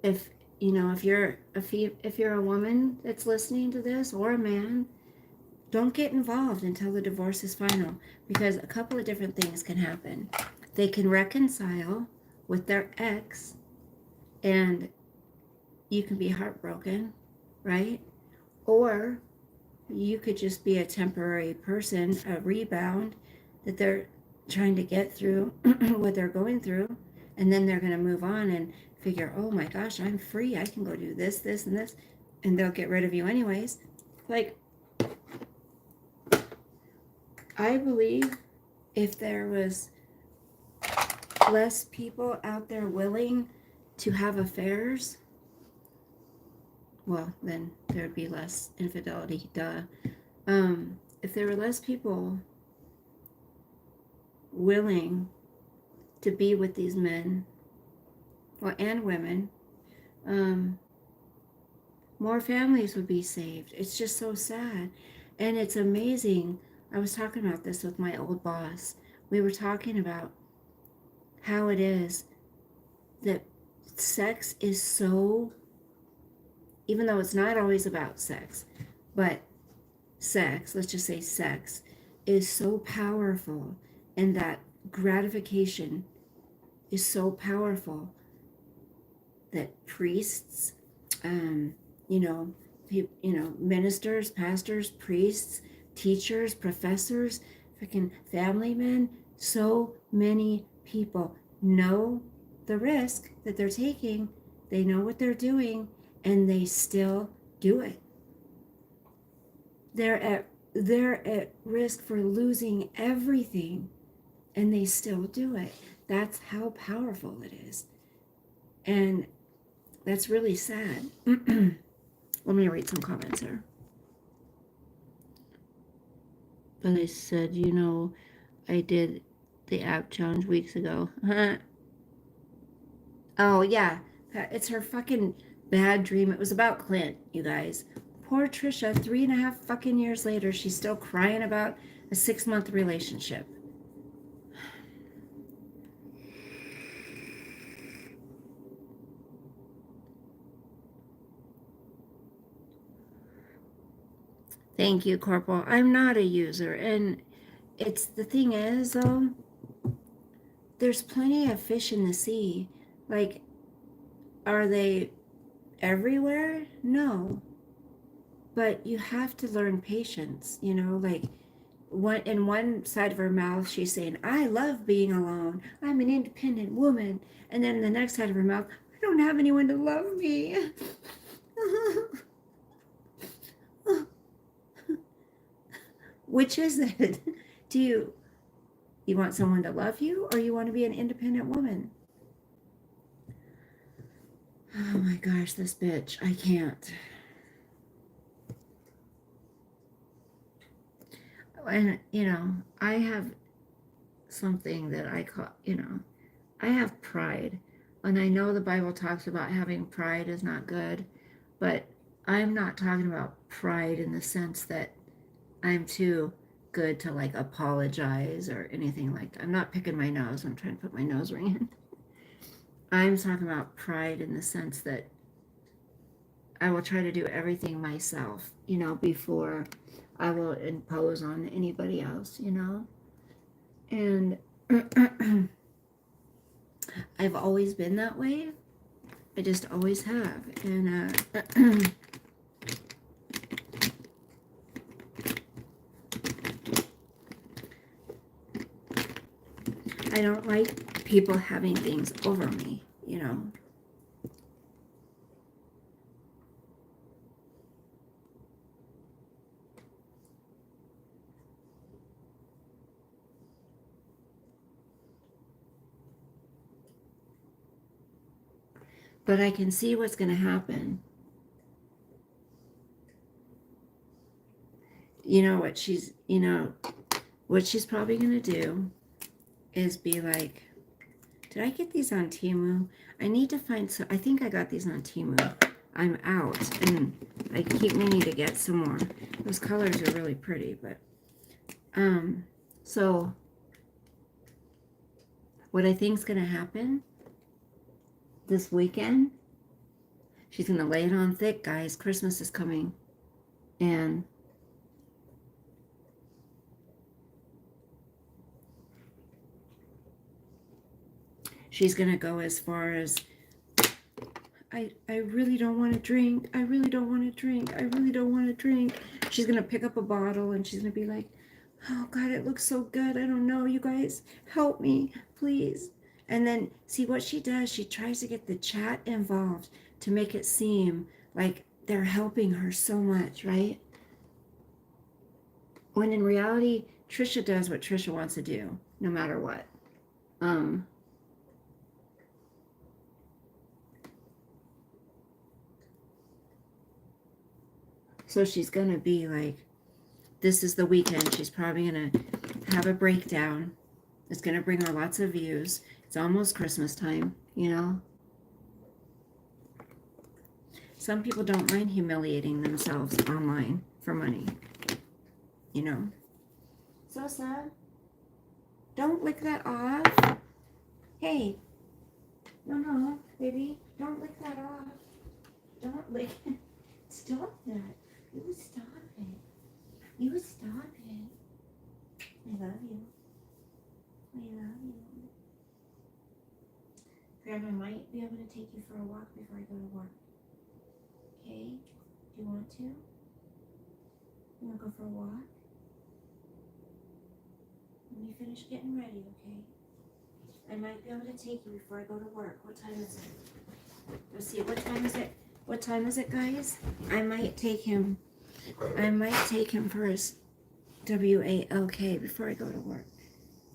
Speaker 1: If you're a woman that's listening to this, or a man, don't get involved until the divorce is final, because a couple of different things can happen. They can reconcile with their ex, and you can be heartbroken, right? Or you could just be a temporary person, a rebound, that they're trying to get through what they're going through, and then they're going to move on and figure, oh my gosh, I'm free. I can go do this, this, and this, and they'll get rid of you anyways. Like, I believe if there was less people out there willing to have affairs, well, then there'd be less infidelity, duh. If there were less people willing to be with these men, well, and women, more families would be saved. It's just so sad. And it's amazing. I was talking about this with my old boss. We were talking about how it is that sex is so, even though it's not always about sex, but sex, let's just say sex, is so powerful, and that gratification is so powerful that priests, ministers, pastors, priests, teachers, professors, freaking family men, so many people know the risk that they're taking. They know what they're doing, and they still do it. They're at risk for losing everything, and they still do it. That's how powerful it is. And that's really sad. Let me read some comments here. But I said, I did the app challenge weeks ago. Oh, yeah. It's her fucking bad dream. It was about Clint, you guys. Poor Trisha, 3.5 fucking years later, she's still crying about a 6-month relationship. Thank you, Corporal. I'm not a user, and it's the thing is, though, there's plenty of fish in the sea. Like, are they everywhere? No. But you have to learn patience, like, in one side of her mouth, she's saying, I love being alone. I'm an independent woman. And then in the next side of her mouth, I don't have anyone to love me. Which is it? Do you want someone to love you, or you want to be an independent woman? Oh my gosh, this bitch. I can't. And, I have something that I call, I have pride. And I know the Bible talks about having pride is not good, but I'm not talking about pride in the sense that I'm too good to, like, apologize or anything like that. I'm not picking my nose. I'm trying to put my nose ring in. I'm talking about pride in the sense that I will try to do everything myself, before I will impose on anybody else. And I've always been that way. I just always have. And I don't like people having things over me. But I can see what's going to happen. What she's probably going to do is be like, did I get these on Temu? I need to find some. I think I got these on Temu. I'm out, and I keep meaning to get some more. Those colors are really pretty, but so what I think is going to happen this weekend, she's going to lay it on thick, guys. Christmas is coming, and she's going to go as far as, I really don't want to drink. I really don't want to drink. I really don't want to drink. She's going to pick up a bottle and she's going to be like, oh, God, it looks so good. I don't know. You guys, help me, please. And then see what she does. She tries to get the chat involved to make it seem like they're helping her so much, right? When in reality, Trisha does what Trisha wants to do, no matter what. So she's going to be like, this is the weekend. She's probably going to have a breakdown. It's going to bring her lots of views. It's almost Christmas time. Some people don't mind humiliating themselves online for money. So sad. Don't lick that off. Hey. No, baby. Don't lick that off. Don't lick it. Stop that. You stop it. You stop it. I love you. I love you. Grandma might be able to take you for a walk before I go to work. Okay? Do you want to? You want to go for a walk? When you finish getting ready, okay? I might be able to take you before I go to work. What time is it? Let's see, what time is it? What time is it, guys? I might take him for his WALK before I go to work.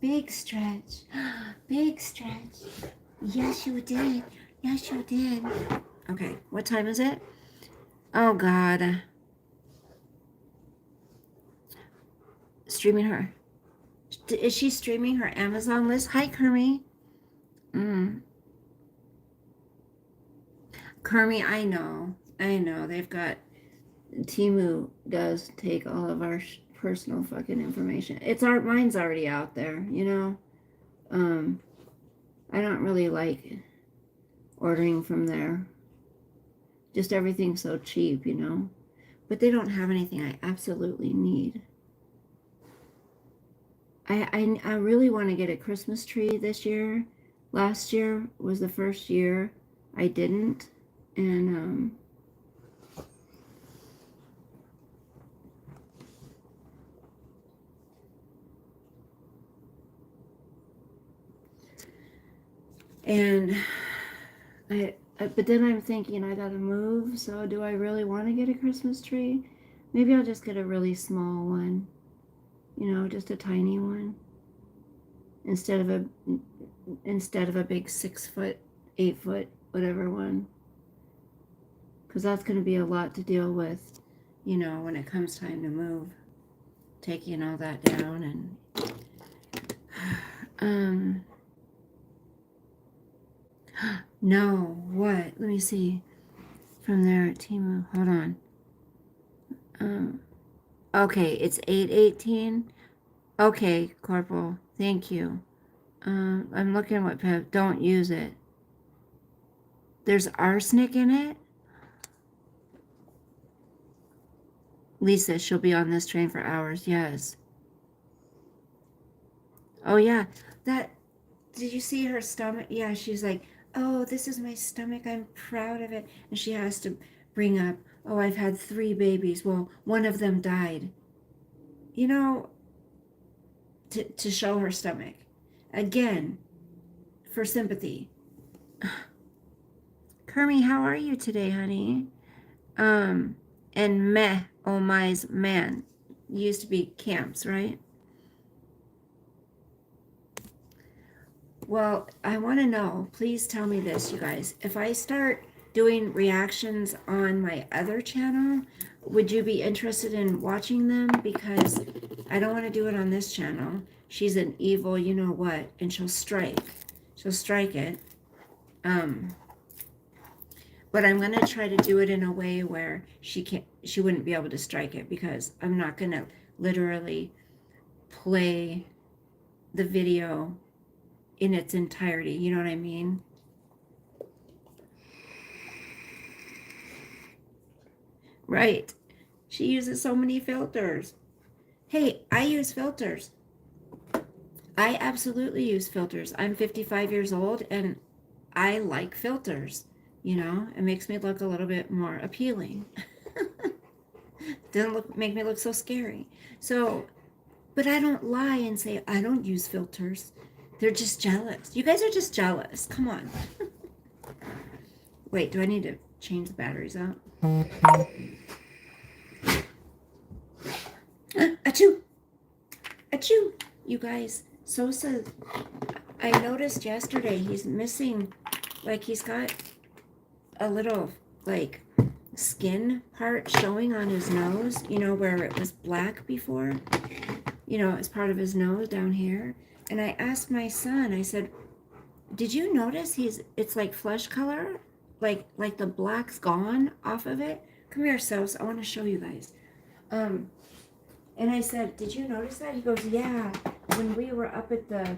Speaker 1: Big stretch. Big stretch. Yes, you did. Yes, you did. Okay, what time is it? Oh, God. Streaming her. Is she streaming her Amazon list? Hi, Kermie. Kermie, I know. They've got... Temu does take all of our personal fucking information. Mine's already out there. I don't really like ordering from there. Just everything's so cheap. But they don't have anything I absolutely need. I really want to get a Christmas tree this year. Last year was the first year I didn't. And but then I'm thinking I gotta move, so do I really want to get a Christmas tree? Maybe I'll just get a really small one, just a tiny one, instead of a big 6 foot, 8 foot, whatever one, because that's going to be a lot to deal with, when it comes time to move, taking all that down and no, what? Let me see. From there at Temu. Hold on. Okay, it's 8:18. Okay, Corporal. Thank you. I'm looking what don't use it. There's arsenic in it. Lisa, she'll be on this train for hours. Yes. Oh, yeah. That, did you see her stomach? Yeah, she's like, oh, this is my stomach. I'm proud of it. And she has to bring up, oh, I've had 3 babies. Well, one of them died. You know, to show her stomach. Again, for sympathy. Kermie, how are you today, honey? And meh, oh my's man. Used to be camps, right? Well, I want to know, please tell me this, you guys. If I start doing reactions on my other channel, would you be interested in watching them? Because I don't want to do it on this channel. She's an evil, you know what, and she'll strike. She'll strike it. But I'm going to try to do it in a way where she wouldn't be able to strike it, because I'm not going to literally play the video in its entirety. You know what I mean? Right. She uses so many filters. Hey, I use filters. I absolutely use filters. I'm 55 years old and I like filters. You know, it makes me look a little bit more appealing. Doesn't make me look so scary. So, but I don't lie and say I don't use filters. They're just jealous. You guys are just jealous. Come on. Wait, do I need to change the batteries out? Achoo! Achoo! You guys, Sosa, I noticed yesterday he's missing, like he's got a little, like, skin part showing on his nose, you know, where it was black before. You know, it's part of his nose down here. And I asked my son, I said, did you notice it's like flesh color? Like the black's gone off of it? Come here, Sos, I want to show you guys. And I said, did you notice that? He goes, yeah. When we were up at the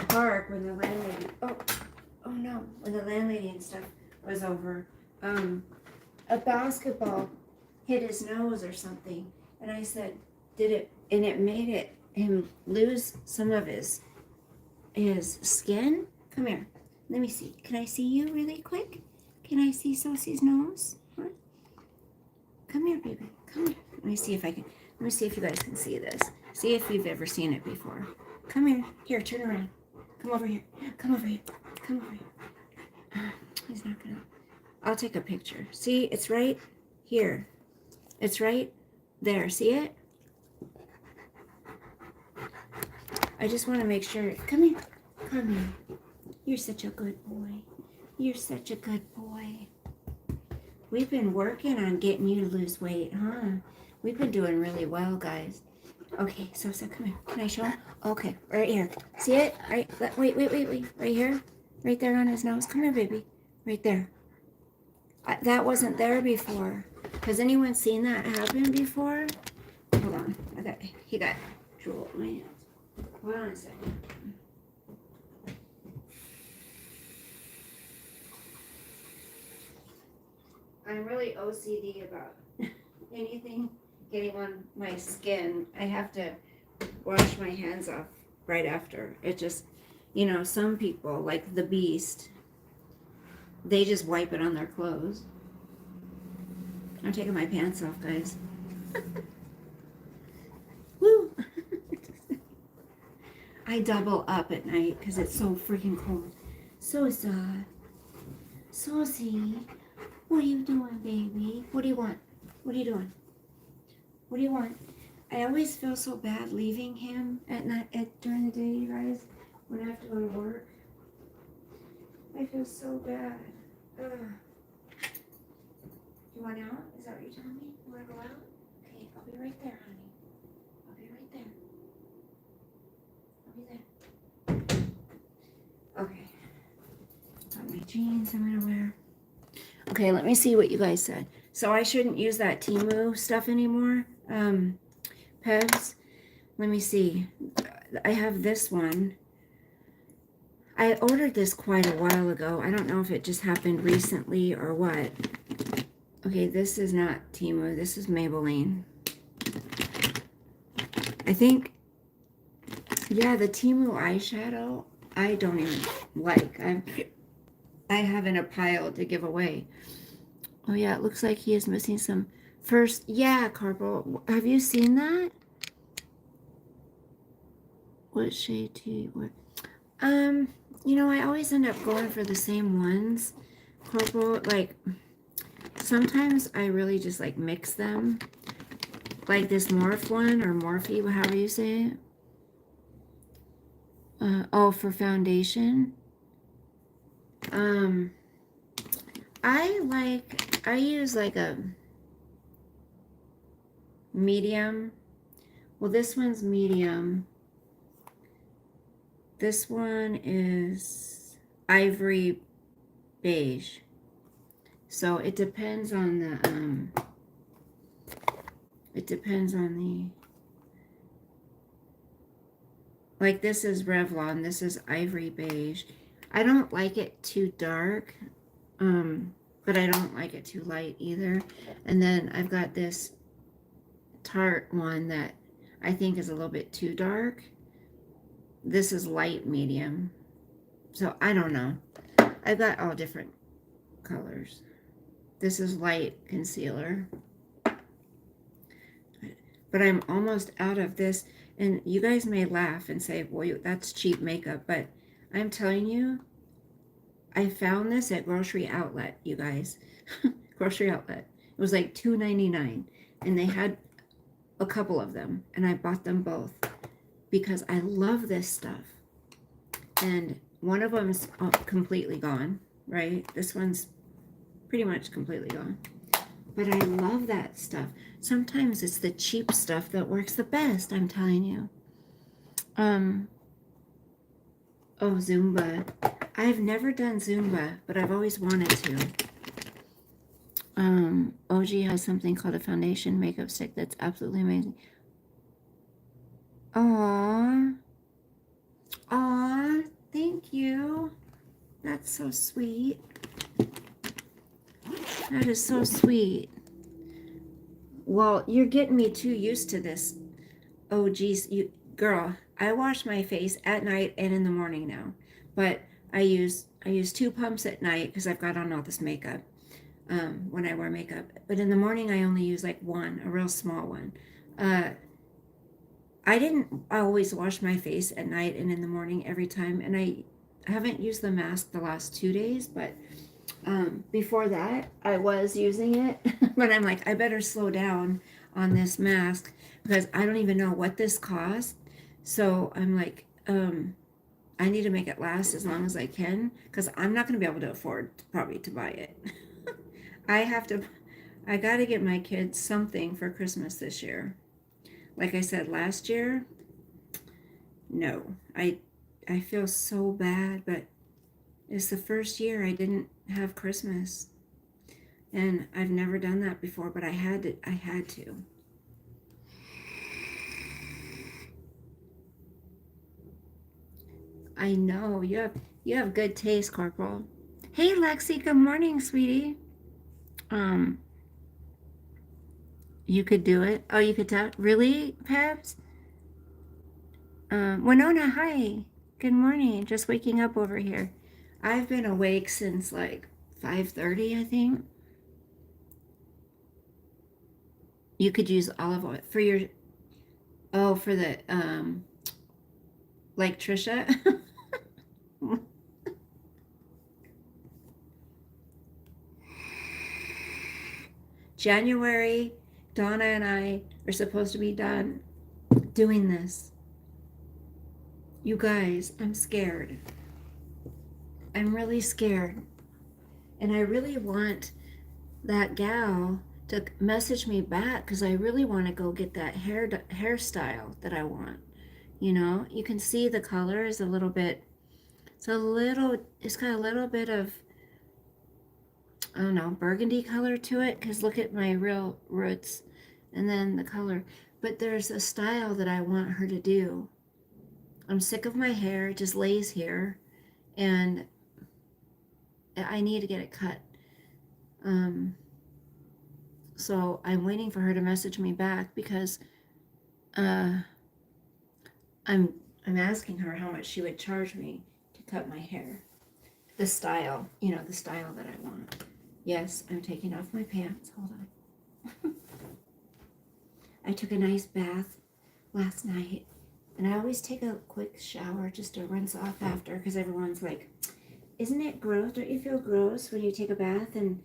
Speaker 1: park, when the landlady, oh no, when the landlady and stuff was over, a basketball hit his nose or something. And I said, did it, and it made him lose some of his skin? Come here. Let me see. Can I see you really quick? Can I see Sosie's nose? Huh? Come here, baby. Come here. Let me see if I can. Let me see if you guys can see this. See if you've ever seen it before. Come here. Here, turn around. Come over here. Come over here. Come over here. He's not gonna. I'll take a picture. See, it's right here. It's right there. See it? I just want to make sure. Come here. Come here. You're such a good boy. You're such a good boy. We've been working on getting you to lose weight, huh? We've been doing really well, guys. Okay, so come here. Can I show him? Okay, right here. See it? Right. Wait. Right here. Right there on his nose. Come here, baby. Right there. That wasn't there before. Has anyone seen that happen before? Hold on. He got drool in my hands. Hold on a second. I'm really OCD about anything getting on my skin. I have to wash my hands off right after. It just, you know, some people, like the Beast, they just wipe it on their clothes. I'm taking my pants off, guys. Woo! I double up at night because it's so freaking cold. Sosie, what are you doing, baby? What do you want? What are you doing? What do you want? I always feel so bad leaving him at night, during the day, you guys, when I have to go to work. I feel so bad. Ugh. You want out? Is that what you're telling me? You want to go out? Okay, I'll be right there, honey. I'll be right there. I'll be there. Okay. Got my jeans I'm going to wear. Okay, let me see what you guys said. So I shouldn't use that Temu stuff anymore. Pevs. Let me see. I have this one. I ordered this quite a while ago. I don't know if it just happened recently or what. Okay, this is not Temu. This is Maybelline. I think, yeah, the Temu eyeshadow, I don't even like. I have in a pile to give away. Oh, yeah, it looks like he is missing some first. Yeah, Carpal. Have you seen that? What shade do you wear? You know, I always end up going for the same ones. Corporal, like, sometimes I really just, like, mix them. Like this Morph one, or Morphe, however you say it. Oh, for foundation. I use, like, a medium. Well, this one's medium. This one is ivory beige. So it depends on the, like this is Revlon, this is ivory beige. I don't like it too dark, but I don't like it too light either. And then I've got this Tarte one that I think is a little bit too dark. This is light medium. So I don't know. I've got all different colors. This is light concealer. But I'm almost out of this. And you guys may laugh and say, well, that's cheap makeup. But I'm telling you, I found this at Grocery Outlet, you guys. Grocery Outlet. It was like $2.99. And they had a couple of them. And I bought them both because I love this stuff. And one of them's completely gone, right? This one's pretty much completely gone. But I love that stuff. Sometimes it's the cheap stuff that works the best, I'm telling you. Oh, Zumba. I've never done Zumba, but I've always wanted to. OG has something called a foundation makeup stick that's absolutely amazing. Aww. Aww, thank you. That's so sweet. That is so sweet. Well, you're getting me too used to this. Oh, geez, girl, I wash my face at night and in the morning now. But I use 2 pumps at night because I've got on all this makeup when I wear makeup. But in the morning, I only use like one, a real small one. I didn't always wash my face at night and in the morning every time. And I haven't used the mask the last 2 days, but before that, I was using it, but I'm like, I better slow down on this mask because I don't even know what this cost. So I'm like, I need to make it last as long as I can because I'm not going to be able to afford probably to buy it. I got to get my kids something for Christmas this year. Like I said, last year, no, I feel so bad, but it's the first year I didn't have Christmas. And I've never done that before, but I had to. I know. You have good taste, Corporal. Hey Lexi, good morning, sweetie. You could do it. Oh, you could tell. Really, Pabs? Winona, hi. Good morning. Just waking up over here. I've been awake since like 5:30, I think. You could use olive oil for your, oh, for the, like Trisha. January, Donna and I are supposed to be done doing this. You guys, I'm scared. I'm really scared. And I really want that gal to message me back because I really want to go get that hairstyle that I want. You know, you can see the color is a little bit, it's got a little bit of, I don't know, burgundy color to it because look at my real roots and then the color. But there's a style that I want her to do. I'm sick of my hair. It just lays here. and I need to get it cut. So I'm waiting for her to message me back because I'm asking her how much she would charge me to cut my hair. The style, the style that I want. Yes, I'm taking off my pants. Hold on. I took a nice bath last night, and I always take a quick shower just to rinse off after, because everyone's like, isn't it gross? Don't you feel gross when you take a bath and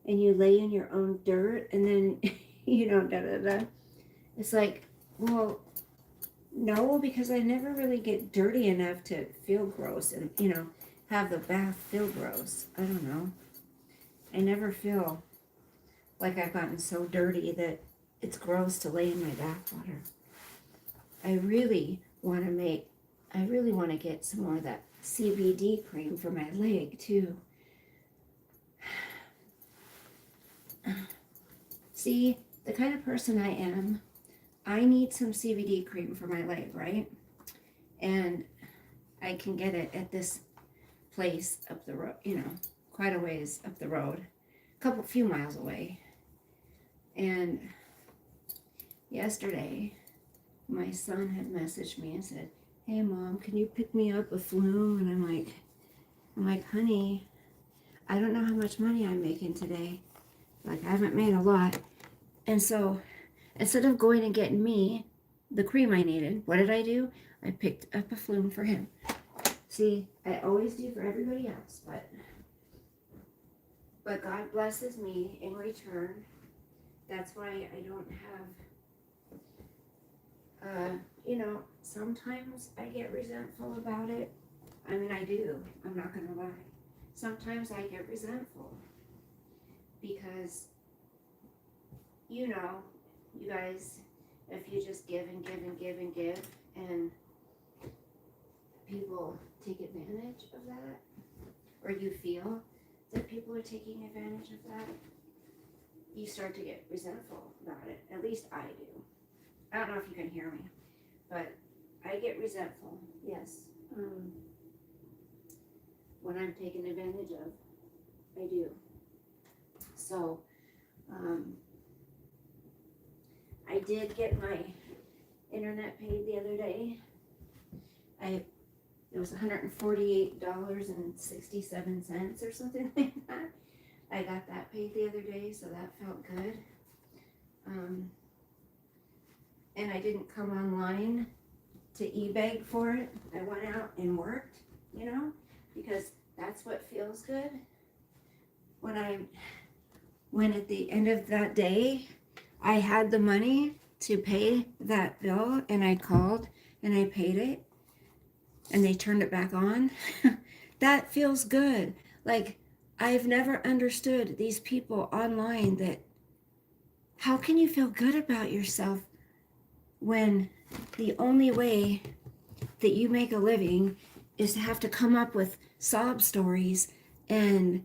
Speaker 1: you lay in your own dirt and then, da da da? It's like, well, no, because I never really get dirty enough to feel gross and, have the bath feel gross. I don't know. I never feel like I've gotten so dirty that it's gross to lay in my bath water. I really want to get some more of that CBD cream for my leg too. See, the kind of person I am, I need some CBD cream for my leg, right? And I can get it at this place up the road, quite a ways up the road, few miles away. And yesterday, my son had messaged me and said, hey Mom, can you pick me up a Flume? And I'm like, honey, I don't know how much money I'm making today. Like, I haven't made a lot. And so instead of going and getting me the cream I needed, what did I do? I picked up a Flume for him. See, I always do for everybody else, but God blesses me in return. That's why I don't have, sometimes I get resentful about it. I mean, I do. I'm not going to lie. Sometimes I get resentful because, you guys, if you just give and give and give and give, and people take advantage of that, or you feel that people are taking advantage of that, you start to get resentful about it. At least I do. I don't know if you can hear me, but I get resentful, yes, when I'm taken advantage of. I do. So, I did get my internet paid the other day. It was $148.67 or something like that. I got that paid the other day, so that felt good. And I didn't come online to e-beg for it. I went out and worked, because that's what feels good. When at the end of that day, I had the money to pay that bill, and I called and I paid it, and they turned it back on. That feels good. Like, I've never understood these people online that, how can you feel good about yourself when the only way that you make a living is to have to come up with sob stories and,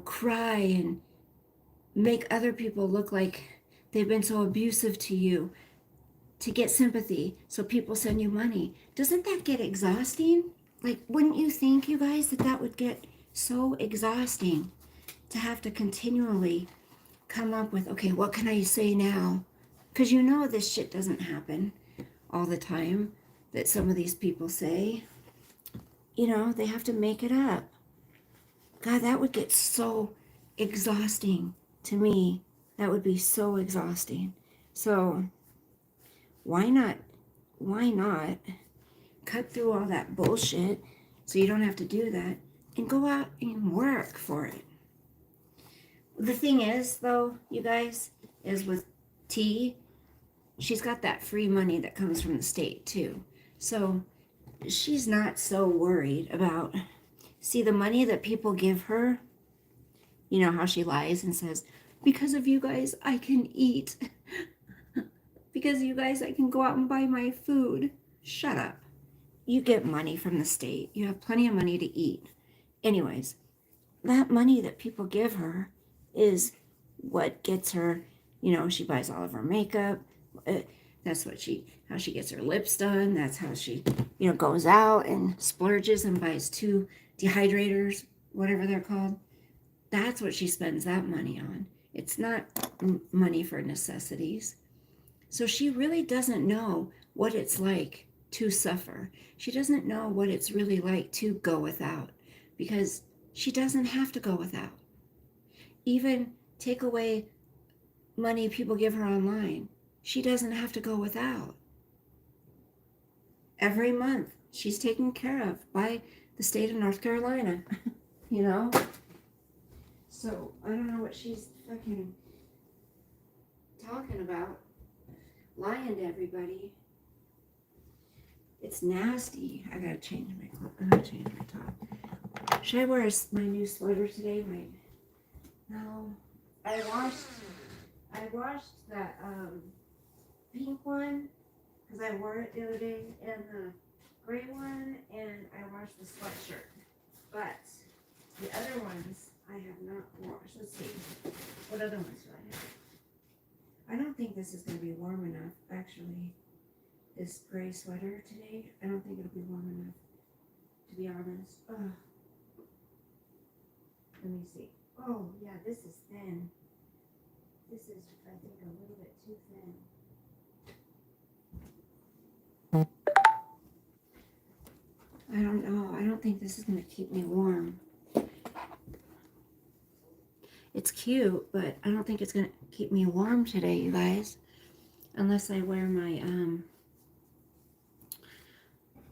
Speaker 1: cry and make other people look like they've been so abusive to you to get sympathy, so people send you money. Doesn't that get exhausting? Like, wouldn't you think, you guys, that would get so exhausting to have to continually come up with, okay, what can I say now? Because this shit doesn't happen all the time that some of these people say. They have to make it up. God, that would get so exhausting to me. That would be so exhausting. So why not cut through all that bullshit so you don't have to do that and go out and work for it? The thing is, though, you guys, is with T, she's got that free money that comes from the state too. So she's not so worried about, see, the money that people give her, how she lies and says, because of you guys, I can eat. Because of you guys, I can go out and buy my food. Shut up. You get money from the state. You have plenty of money to eat. Anyways, that money that people give her is what gets her, she buys all of her makeup. That's how she gets her lips done. That's how she, goes out and splurges and buys 2 dehydrators, whatever they're called. That's what she spends that money on. It's not money for necessities. So she really doesn't know what it's like to suffer. She doesn't know what it's really like to go without, because she doesn't have to go without. Even take away money people give her online, she doesn't have to go without. Every month she's taken care of by the state of North Carolina, So I don't know what she's fucking talking about. Lying to everybody. It's nasty. I gotta change my top. Should I wear my new sweater today? No. I washed that pink one because I wore it the other day, and the gray one, and I washed the sweatshirt. But the other ones I have not washed. Let's see. What other ones do I have? I don't think this is going to be warm enough, actually. This gray sweater today, I don't think it'll be warm enough, to be honest. Ugh. Let me see. Oh, yeah, this is thin. This is, I think, a little bit too thin. I don't know. I don't think this is going to keep me warm. It's cute, but I don't think it's going to keep me warm today, you guys. Unless I wear my,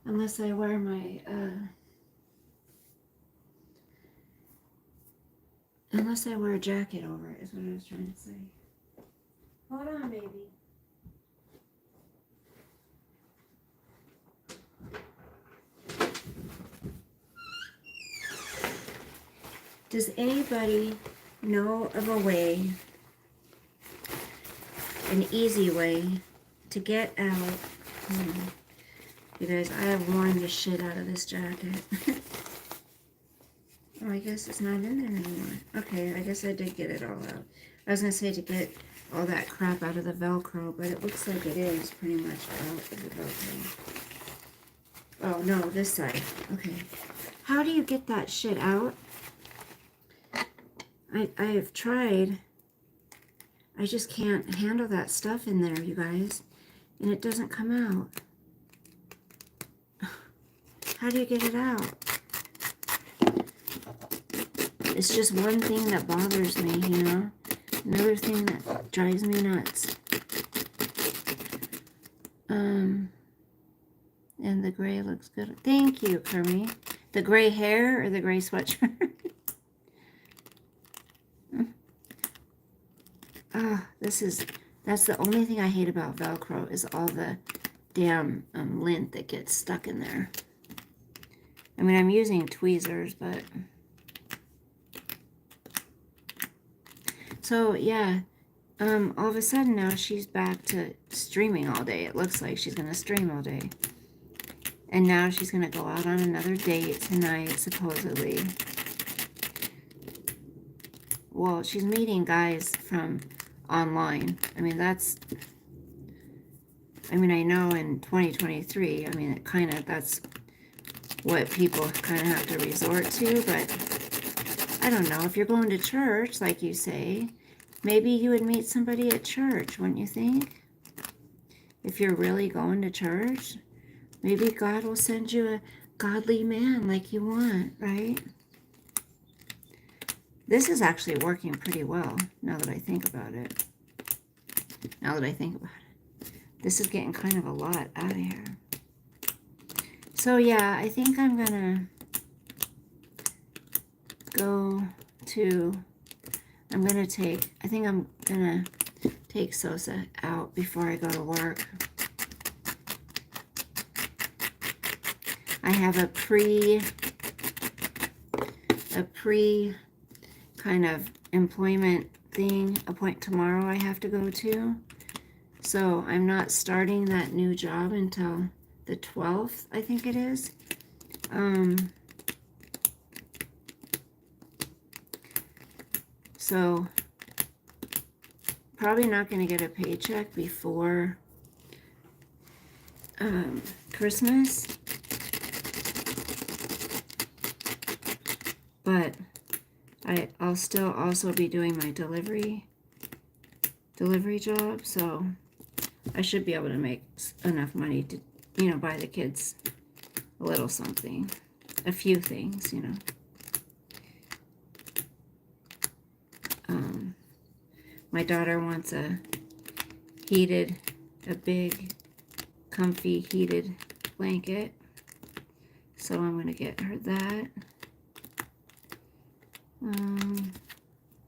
Speaker 1: unless I wear a jacket over it, is what I was trying to say. Hold on, baby. Does anybody know of a way, an easy way to get out? You guys, I have worn the shit out of this jacket. Oh, I guess it's not in there anymore. Okay, I guess I did get it all out. I was going to say to get all that crap out of the Velcro, but it looks like it is pretty much out of the Velcro. Oh, no, this side. Okay. How do you get that shit out? I have tried. I just can't handle that stuff in there, you guys. And it doesn't come out. How do you get it out? It's just one thing that bothers me, Another thing that drives me nuts. And the gray looks good. Thank you, Kermie. The gray hair or the gray sweatshirt? That's the only thing I hate about Velcro is all the damn lint that gets stuck in there. I mean, I'm using tweezers, but... So, yeah, all of a sudden now she's back to streaming all day. It looks like she's going to stream all day. And now she's going to go out on another date tonight, supposedly. Well, she's meeting guys from online. I mean, I know in 2023, that's what people kind of have to resort to, but I don't know. If you're going to church, like you say, maybe you would meet somebody at church, wouldn't you think? If you're really going to church, maybe God will send you a godly man like you want, right? This is actually working pretty well, now that I think about it. This is getting kind of a lot out of here. So, yeah, I think I'm going to take Sosa out before I go to work. I have a pre kind of employment thing tomorrow I have to go to. So I'm not starting that new job until the 12th, I think it is. So probably not going to get a paycheck before Christmas, but I'll still also be doing my delivery job, so I should be able to make enough money to, buy the kids a little something, a few things, My daughter wants a big, comfy, heated blanket, so I'm going to get her that.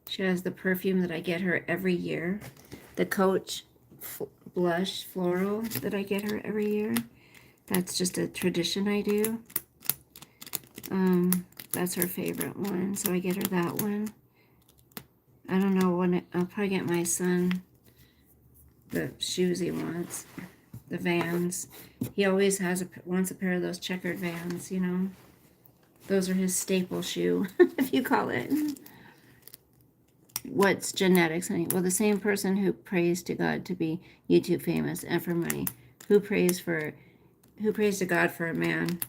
Speaker 1: She has the perfume that I get her every year, the Coach Blush Floral that I get her every year. That's just a tradition I do. That's her favorite one, so I get her that one. I don't know when I'll probably get my son the shoes he wants, the Vans. He always wants a pair of those checkered Vans, Those are his staple shoe, if you call it. What's genetics, honey? Well, the same person who prays to God to be YouTube famous and for money. Who prays to God for a man?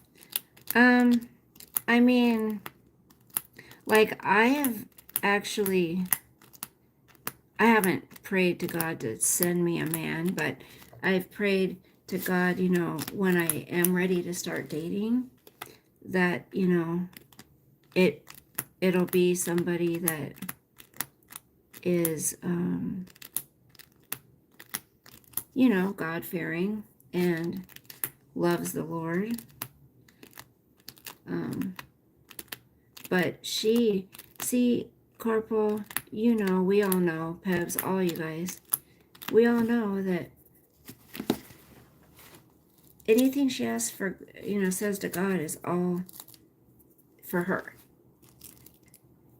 Speaker 1: I mean, like, I haven't prayed to God to send me a man, but I've prayed to God, when I am ready to start dating, that, it'll be somebody that is, God-fearing and loves the Lord. But Corporal, we all know, Pebs, all you guys, we all know that anything she asks for, says to God is all for her.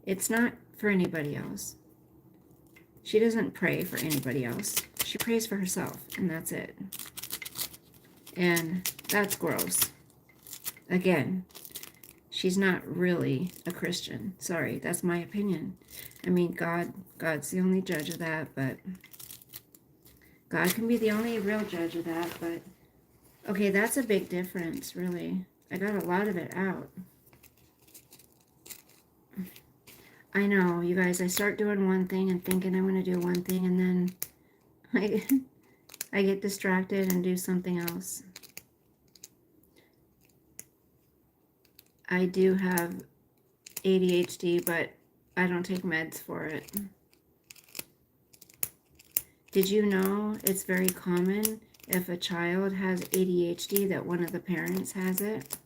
Speaker 1: It's not for anybody else. She doesn't pray for anybody else. She prays for herself, and that's it. And that's gross. Again, she's not really a Christian. Sorry, that's my opinion. I mean, God's the only judge of that, but God can be the only real judge of that, but okay, that's a big difference, really. I got a lot of it out. I know, you guys, I start doing one thing and thinking I'm going to do one thing, and then I get distracted and do something else. I do have ADHD, but I don't take meds for it. Did you know it's very common if a child has ADHD that one of the parents has it?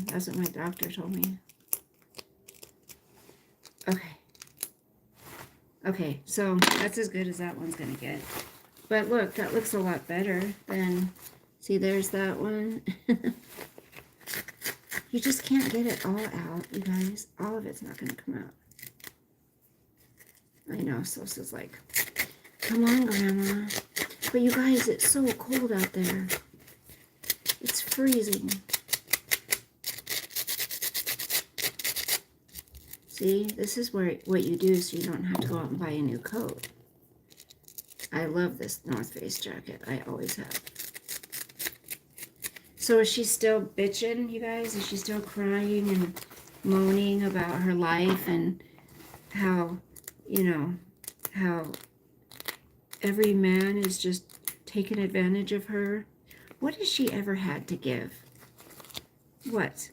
Speaker 1: That's what my doctor told me. Okay, so that's as good as that one's going to get. But look, that looks a lot better than, see, there's that one. You just can't get it all out, you guys. All of it's not going to come out. I know, Sosa's like, come on, Grandma. But you guys, it's so cold out there. It's freezing. See, this is what you do so you don't have to go out and buy a new coat. I love this North Face jacket. I always have. So is she still bitching, you guys? Is she still crying and moaning about her life and how, how every man is just taking advantage of her? What has she ever had to give? What?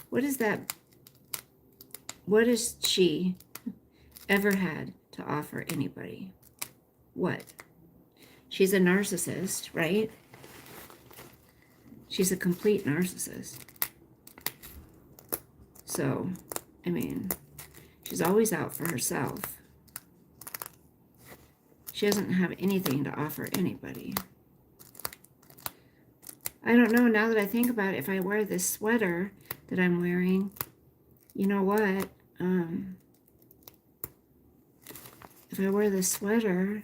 Speaker 1: What is that? What has she ever had to offer anybody? What? She's a narcissist, right? She's a complete narcissist. So, I mean, she's always out for herself. She doesn't have anything to offer anybody. I don't know, now that I think about it, if I wear this sweater that I'm wearing, you know what? If I wear this sweater,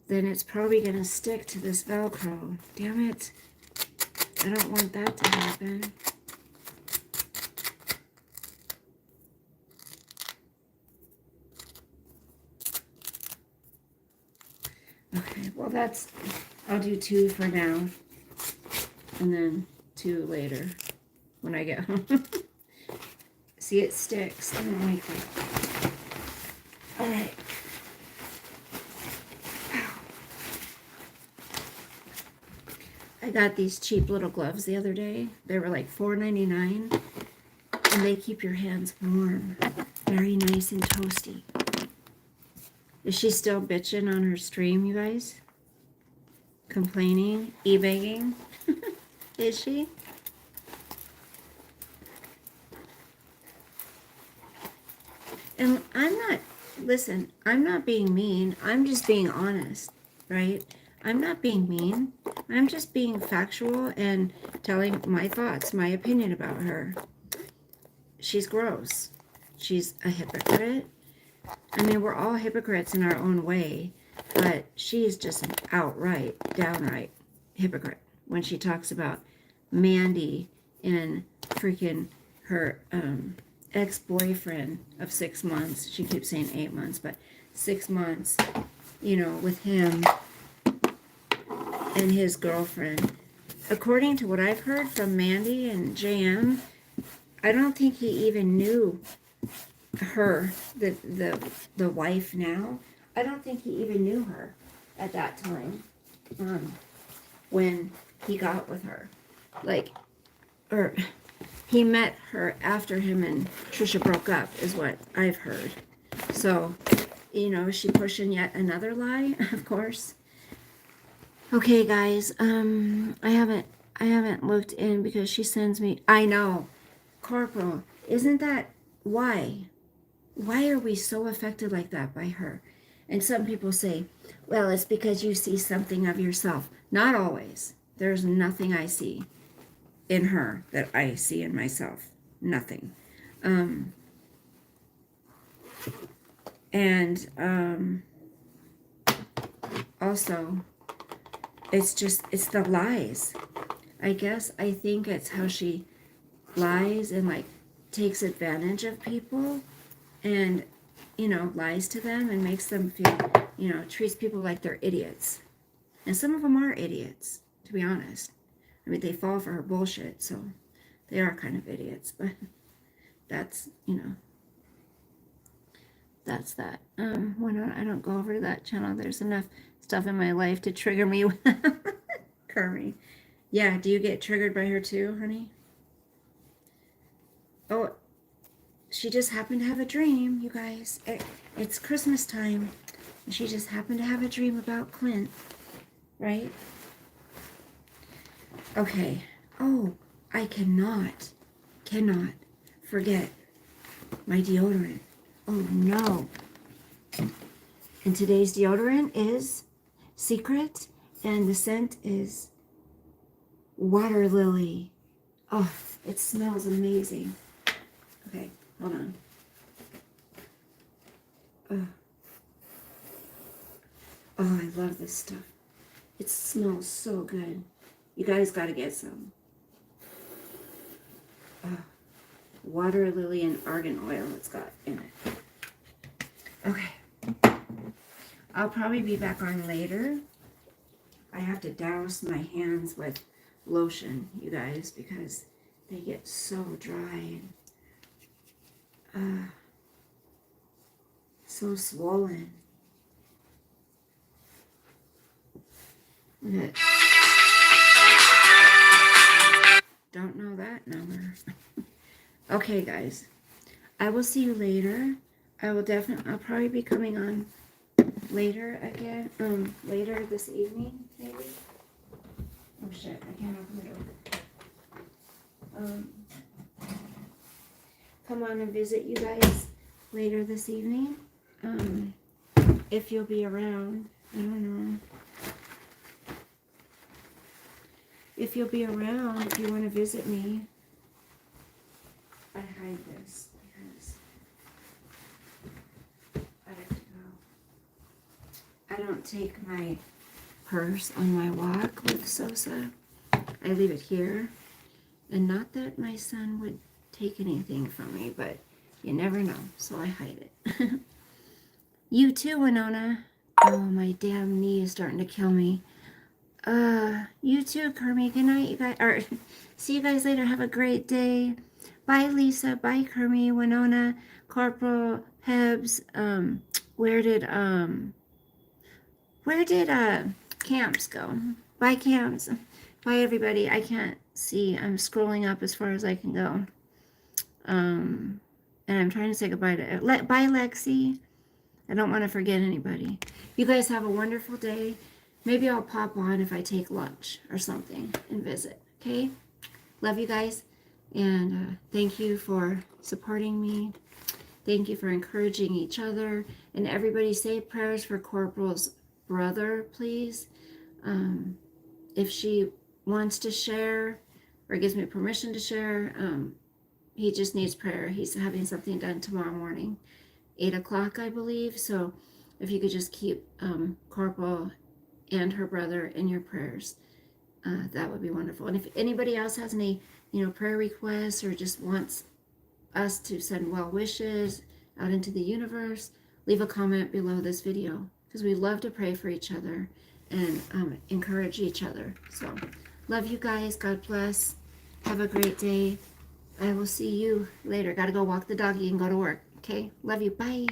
Speaker 1: then it's probably going to stick to this Velcro. Damn it. I don't want that to happen. Okay, well I'll do 2 for now. And then 2 later when I get home. See, it sticks. I don't like that. All right. I got these cheap little gloves the other day. They were like $4.99, and they keep your hands warm. Very nice and toasty. Is she still bitching on her stream, you guys? Complaining? E-begging? Is she? And listen, I'm not being mean. I'm just being honest, right? I'm not being mean. I'm just being factual and telling my thoughts, my opinion about her. She's gross. She's a hypocrite. I mean, we're all hypocrites in our own way, but she's just an outright, downright hypocrite when she talks about Mandy and freaking her ex-boyfriend of 6 months. She keeps saying 8 months, but 6 months, you know, with him and his girlfriend. According to what I've heard from Mandy and JM, I don't think he even knew her, the wife now. I don't think he even knew her at that time when he got with her. Like, or he met her after him and Trisha broke up, is what I've heard. So, you know, is she pushing yet another lie? Of course. Okay, guys. I haven't looked in because she sends me. I know, Corporal. Isn't that why? Why are we so affected like that by her? And some people say, well, it's because you see something of yourself. Not always. There's nothing I see in her that I see in myself. Nothing. Also, it's the lies. I guess I think it's how she lies and like takes advantage of people and, you know, lies to them and makes them feel, you know, treats people like they're idiots. And some of them are idiots, to be honest. I mean, they fall for her bullshit, so they are kind of idiots, but that's, you know, that's that. When I don't go over to that channel, there's enough stuff in my life to trigger me. Curry. Yeah, do you get triggered by her too, honey? Oh, she just happened to have a dream, you guys. It's Christmas time. And she just happened to have a dream about Clint. Right? Okay. Oh, I cannot forget my deodorant. Oh, no. And today's deodorant is Secret, and the scent is Water Lily. Oh, it smells amazing. Okay, hold on. Oh, I love this stuff. It smells so good. You guys got to get some. Water Lily and argan oil it's got in it. Okay. I'll probably be back on later. I have to douse my hands with lotion, you guys, because they get so dry and so swollen. Look at it. Don't know that number. Okay, guys. I will see you later. I'll probably be coming on later again. Later this evening, maybe. Oh shit, I can't open the door. Come on and visit you guys later this evening. If you'll be around. I don't know. If you'll be around, if you want to visit me. I hide this because I have to go. I don't take my purse on my walk with Sosa. I leave it here. And not that my son would take anything from me, but you never know, so I hide it. You too, Winona. Oh, my damn knee is starting to kill me. You too, Kermie. Good night, you guys. Or see you guys later. Have a great day. Bye, Lisa. Bye, Kermie. Winona, Corporal, Hebs. Where did Camps go? Bye, Camps. Bye, everybody. I can't see. I'm scrolling up as far as I can go. And I'm trying to say goodbye to bye, Lexi. I don't want to forget anybody. You guys have a wonderful day. Maybe I'll pop on if I take lunch or something and visit. Okay? Love you guys. And thank you for supporting me. Thank you for encouraging each other. And everybody say prayers for Corporal's brother, please. If she wants to share or gives me permission to share, he just needs prayer. He's having something done tomorrow morning, 8 o'clock, I believe. So if you could just keep Corporal and her brother in your prayers, that would be wonderful. And if anybody else has any, prayer requests or just wants us to send well wishes out into the universe, leave a comment below this video, because we love to pray for each other and encourage each other. So love you guys. God bless. Have a great day. I will see you later. Got to go walk the doggy and go to work. Okay? Love you. Bye.